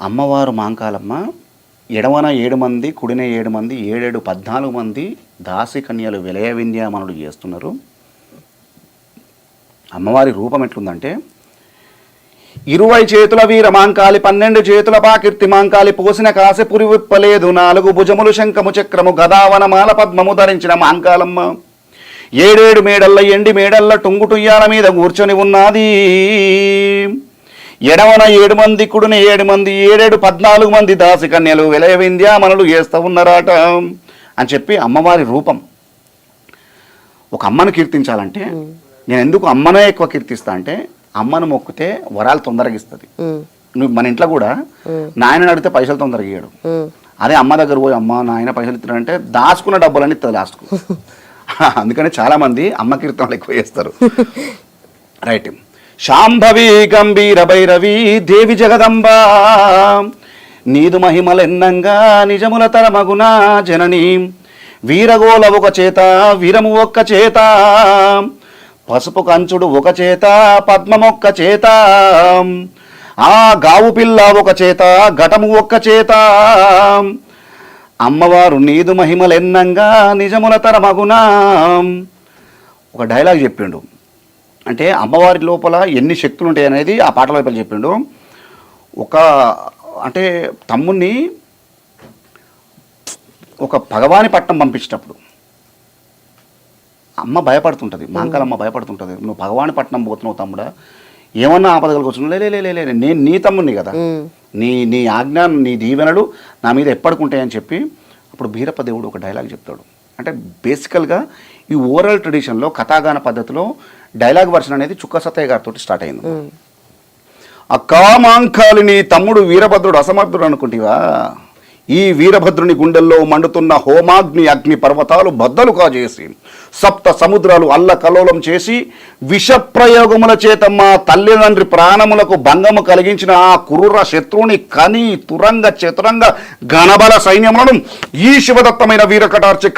Speaker 2: అమ్మవారు మాంకాలమ్మ ఎడవన 7 మంది, కుడిన 7 మంది, 7 14 మంది దాసి కన్యలు విలయ వింధ్యామనులు చేస్తున్నారు. అమ్మవారి రూపం ఎట్లుందంటే 20 చేతుల వీర మాంకాలి, 12 చేతుల పాకీర్తి మాంకాలి, పోసిన కాసి పురి విప్పలేదు, 4 భుజములు శంఖము చక్రము గదావనమాల పద్మము ధరించిన మాంకాలమ్మ 7 మేడల్ల ఎండి మేడల్ల టుంగుటుయ్యాల మీద కూర్చొని ఉన్నది. ఎడవన 7 మంది, కుడిన 7 మంది, 7 14 మంది దాసి కన్యలు విలయ వింధ్యామనులు చేస్తూ ఉన్నారట అని చెప్పి అమ్మవారి రూపం. ఒక అమ్మను కీర్తించాలంటే నేను ఎందుకు అమ్మనే ఎక్కువ కీర్తిస్తా అంటే, అమ్మను మొక్కితే వరాలు తొందరగా ఇస్తుంది. నువ్వు మన ఇంట్లో కూడా నాయనని అడిగితే పైసలు తొందరగా ఇయ్యడు. అదే అమ్మ దగ్గర పోయి అమ్మ నాయన పైసలు ఇస్తాడంటే దాచుకున్న డబ్బులన్నీ ఇస్తుంది లాస్ట్కు. అందుకని చాలా మంది అమ్మ కీర్తనలు ఎక్కువ చేస్తారు. రైట్. శాంభవి గంభీర భైరవి దేవి జగదంబ నీదు మహిమలెన్నంగా నిజముల తరమగున జనని వీరగోల ఒక చేత వీరము ఒక్క చేత పసుపు కంచుడు ఒక చేత పద్మమొక్క చేత ఆ గావు పిల్ల ఒక చేత ఘటము ఒక్క చేత అమ్మవారు నీదు మహిమలెన్నంగా నిజముల తరమగునా. ఒక డైలాగ్ చెప్పిండు. అంటే అమ్మవారి లోపల ఎన్ని శక్తులు ఉంటాయి అనేది ఆ పాటల వైపు చెప్పిండు. అంటే తమ్ముణ్ణి ఒక భగవాని పట్నం పంపించినప్పుడు అమ్మ భయపడుతుంటుంది, మాంకాలమ్మ భయపడుతుంటుంది. నువ్వు భగవాని పట్నం పోతున్నావు తమ్ముడా, ఏమన్నా ఆపదలకు వచ్చిన లే నేను నీ తమ్ముడిని కదా, నీ ఆజ్ఞ నీ దీవెనలు నా మీద ఎప్పటికుంటాయని చెప్పి అప్పుడు బీరప్ప దేవుడు ఒక డైలాగ్ చెప్తాడు. అంటే బేసికల్గా ఈ ఓరల్ ట్రెడిషన్లో కథాగాన పద్ధతిలో డైలాగ్ వర్షన్ అనేది చుక్క సత్తయ్య గారితో స్టార్ట్ అయింది. అక్కా మాంకాలి నీ తమ్ముడు వీరభద్రుడు అసమర్థుడు అనుకుంటేవా, ఈ వీరభద్రుని గుండెల్లో మండుతున్న హోమాగ్ని అగ్ని పర్వతాలు బద్దలు కాజేసి సప్త సముద్రాలు అల్లకల్లోలం చేసి విషప్రయోగముల చేత మా తల్లిదండ్రి ప్రాణములకు భంగము కలిగించిన ఆ క్రూర శత్రువుని కని తురంగ చతురంగ గణబల సైన్యములను ఈ శివదత్తమైన వీరకటార్చి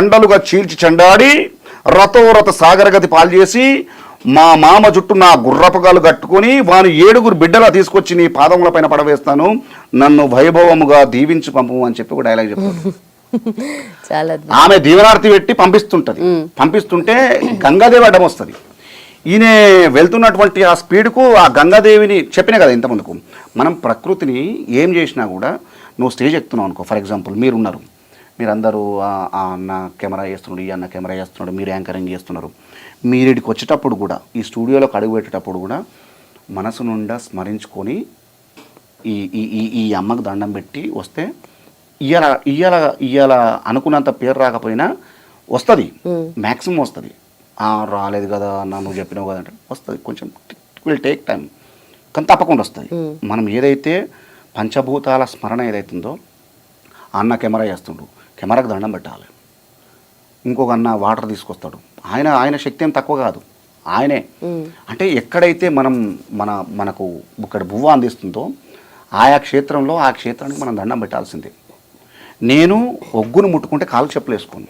Speaker 2: కండలుగా చీల్చి చెండాడి రథోరథ సాగరగతి పాల్చేసి మా మామ జుట్టు నా గుర్రపగాలు కట్టుకొని వాని 7 బిడ్డలా తీసుకొచ్చి నీ పాదముల పైన పడవేస్తాను, నన్ను వైభవముగా దీవించి పంపు అని చెప్పి ఒక డైలాగ్ చెప్తాను.
Speaker 1: చాలా
Speaker 2: ఆమె దీవనార్తి పెట్టి పంపిస్తుంటది. పంపిస్తుంటే గంగాదేవి అడ్డం వస్తుంది. ఈయన వెళ్తున్నటువంటి ఆ స్పీడ్కు ఆ గంగాదేవిని చెప్పినా కదా ఇంతమందుకు, మనం ప్రకృతిని ఏం చేసినా కూడా నువ్వు స్టేజ్ ఎక్కుతున్నావు అనుకో, ఫర్ ఎగ్జాంపుల్ మీరున్నారు, మీరందరూ ఆ అన్న కెమెరా చేస్తున్నాడు, ఈ అన్న కెమెరా చేస్తున్నాడు, మీరు యాంకరింగ్ చేస్తున్నారు, మీరిడికి వచ్చేటప్పుడు కూడా ఈ స్టూడియోలోకి అడుగు పెట్టేటప్పుడు కూడా మనసు నుండా స్మరించుకొని ఈ ఈ ఈ అమ్మకు దండం పెట్టి వస్తే ఇయ్యాల అనుకున్నంత పేరు రాకపోయినా వస్తుంది, మ్యాక్సిమం వస్తుంది. రాలేదు కదా అన్న, నువ్వు చెప్పినావు కదా అంటే వస్తుంది, కొంచెం విల్ టేక్ టైం, కానీ తప్పకుండా వస్తుంది. మనం ఏదైతే పంచభూతాల స్మరణ ఏదైతుందో, అన్న కెమెరా చేస్తుండు, కెమెరాకు దండం పెట్టాలి. ఇంకొక అన్న వాటర్ తీసుకొస్తాడు, ఆయన శక్తి ఏం తక్కువ కాదు, ఆయనే. అంటే ఎక్కడైతే మనకు ఇక్కడ బువ్వ అందిస్తుందో ఆయా క్షేత్రంలో ఆ క్షేత్రానికి మనం దండం పెట్టాల్సిందే. నేను ఒగ్గును ముట్టుకుంటే కాలు చెప్పులు వేసుకోను,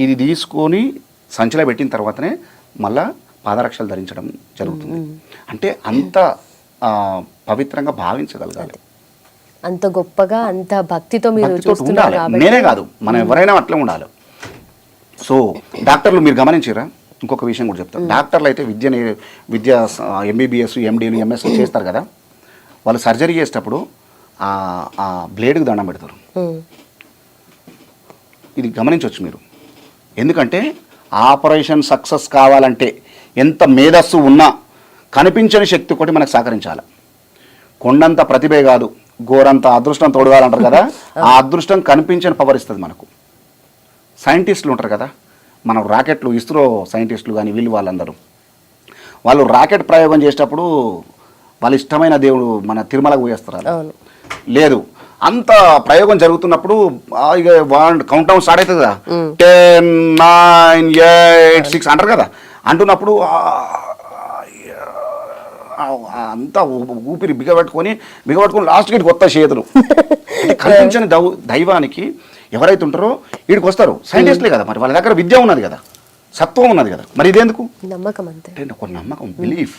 Speaker 2: ఇది తీసుకొని సంచిలో పెట్టిన తర్వాతనే మళ్ళా పాదరక్షలు ధరించడం జరుగుతుంది. అంటే అంత పవిత్రంగా భావించగలగాలి,
Speaker 1: అంత గొప్పగా అంత భక్తితో మీరు
Speaker 2: ఉండాలి. నేనే కాదు, మనం ఎవరైనా అట్లా ఉండాలి. సో డాక్టర్లు మీరు గమనించారా, ఇంకొక విషయం కూడా చెప్తారు. డాక్టర్లు అయితే విద్య ఎంబీబీఎస్ ఎండీలు ఎంఎస్ చేస్తారు కదా, వాళ్ళు సర్జరీ చేసేటప్పుడు ఆ బ్లేడ్కి దండం పెడతారు. ఇది గమనించవచ్చు మీరు. ఎందుకంటే ఆపరేషన్ సక్సెస్ కావాలంటే ఎంత మేధస్సు ఉన్నా కనిపించని శక్తి ఒకటి మనకు సహకరించాలి. కొండంత ప్రతిభే కాదు, గోరంత అదృష్టం తోడుగాలంటారు కదా, ఆ అదృష్టం కనిపించని పవర్ ఇస్తుంది మనకు. సైంటిస్టులు ఉంటారు కదా, మన రాకెట్లు ఇస్రో సైంటిస్టులు కానీ వాళ్ళందరూ వాళ్ళు రాకెట్ ప్రయోగం చేసేటప్పుడు వాళ్ళ ఇష్టమైన దేవుడు మన తిరుమలకు పోయేస్తారు. లేదు, అంత ప్రయోగం జరుగుతున్నప్పుడు ఇక కౌంట్ డౌన్ స్టార్ట్ అవుతుంది కదా, 10, 9, 8, 6 అంటారు కదా, అంటున్నప్పుడు అంతా ఊపిరి బిగబెట్టుకొని లాస్ట్కి కొత్త చేతులు. కనిపించని దైవానికి ఎవరైతే ఉంటారో వీడికి వస్తారు సైంటిస్టులే కదా, మరి వాళ్ళ దగ్గర విద్య ఉన్నది కదా, సత్వం ఉన్నది కదా, మరి ఇదేందుకు
Speaker 1: నమ్మకం? అంతే,
Speaker 2: ఒక నమ్మకం, బిలీఫ్.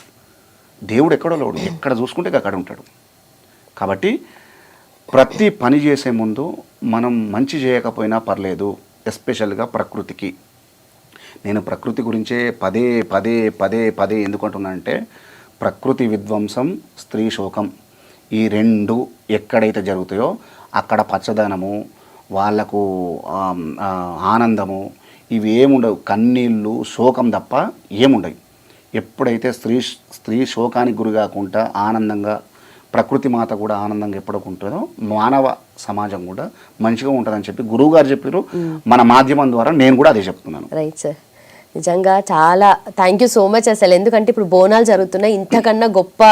Speaker 2: దేవుడు ఎక్కడో లేడు, ఎక్కడ చూసుకుంటే అక్కడ ఉంటాడు. కాబట్టి ప్రతి పని చేసే ముందు మనం మంచి చేయకపోయినా పర్లేదు, ఎస్పెషల్గా ప్రకృతికి. నేను ప్రకృతి గురించే పదే పదే పదే పదే ఎందుకంటున్నానంటే, ప్రకృతి విధ్వంసం, స్త్రీ శోకం, ఈ 2 ఎక్కడైతే జరుగుతాయో అక్కడ పచ్చదనము, వాళ్లకు ఆనందము ఇవి ఏముండవు, కన్నీళ్ళు శోకం తప్ప ఏముండవు. ఎప్పుడైతే స్త్రీ శోకానికి గురి కాకుండా ఆనందంగా, ప్రకృతి మాత కూడా ఆనందంగా ఎప్పుడుకుంటుందో మానవ సమాజం కూడా మంచిగా ఉంటుందని చెప్పి గురువు గారు చెప్పారు. మన మాధ్యమం ద్వారా నేను కూడా అదే చెప్తున్నాను.
Speaker 1: రైట్ సార్, నిజంగా చాలా థ్యాంక్ యూ సో మచ్ అసలు. ఎందుకంటే ఇప్పుడు బోనాలు జరుగుతున్నాయి, ఇంతకన్నా గొప్ప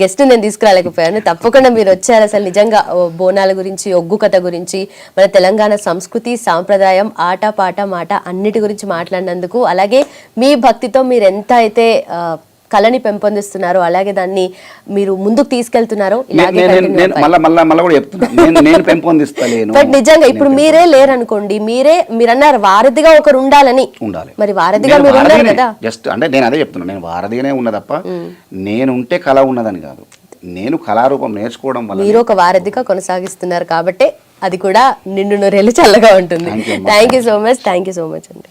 Speaker 1: గెస్ట్ నేను తీసుకురాలేకపోయాను. తప్పకుండా మీరు వచ్చారు. అసలు నిజంగా బోనాల గురించి, ఒగ్గు కథ గురించి, మన తెలంగాణ సంస్కృతి సాంప్రదాయం, ఆట పాట మాట అన్నిటి గురించి మాట్లాడినందుకు, అలాగే మీ భక్తితో మీరు ఎంత అయితే కళని పెంపొందిస్తున్నారో అలాగే దాన్ని మీరు ముందుకు తీసుకెళ్తున్నారో బట్ నిజంగా ఇప్పుడు మీరే లేరనుకోండి, మీరన్నారు వారధిగా ఒకరు ఉండాలని, మరి వారధిగా మీరు ఉన్నారు కదా.
Speaker 2: జస్ట్ అంటే నేను అదే చెప్తున్నా, నేను వారధిగానే ఉన్నా తప్ప నేను ఉంటే కళ ఉన్నదని కాదు, నేను కళారూపం నేర్చుకోవడం వల్ల
Speaker 1: మీరు ఒక వారధిగా కొనసాగిస్తున్నారు కాబట్టి అది కూడా నిండు నూరేళ్ళు చల్లగా ఉంటుంది. థ్యాంక్ యూ సో మచ్ అండి.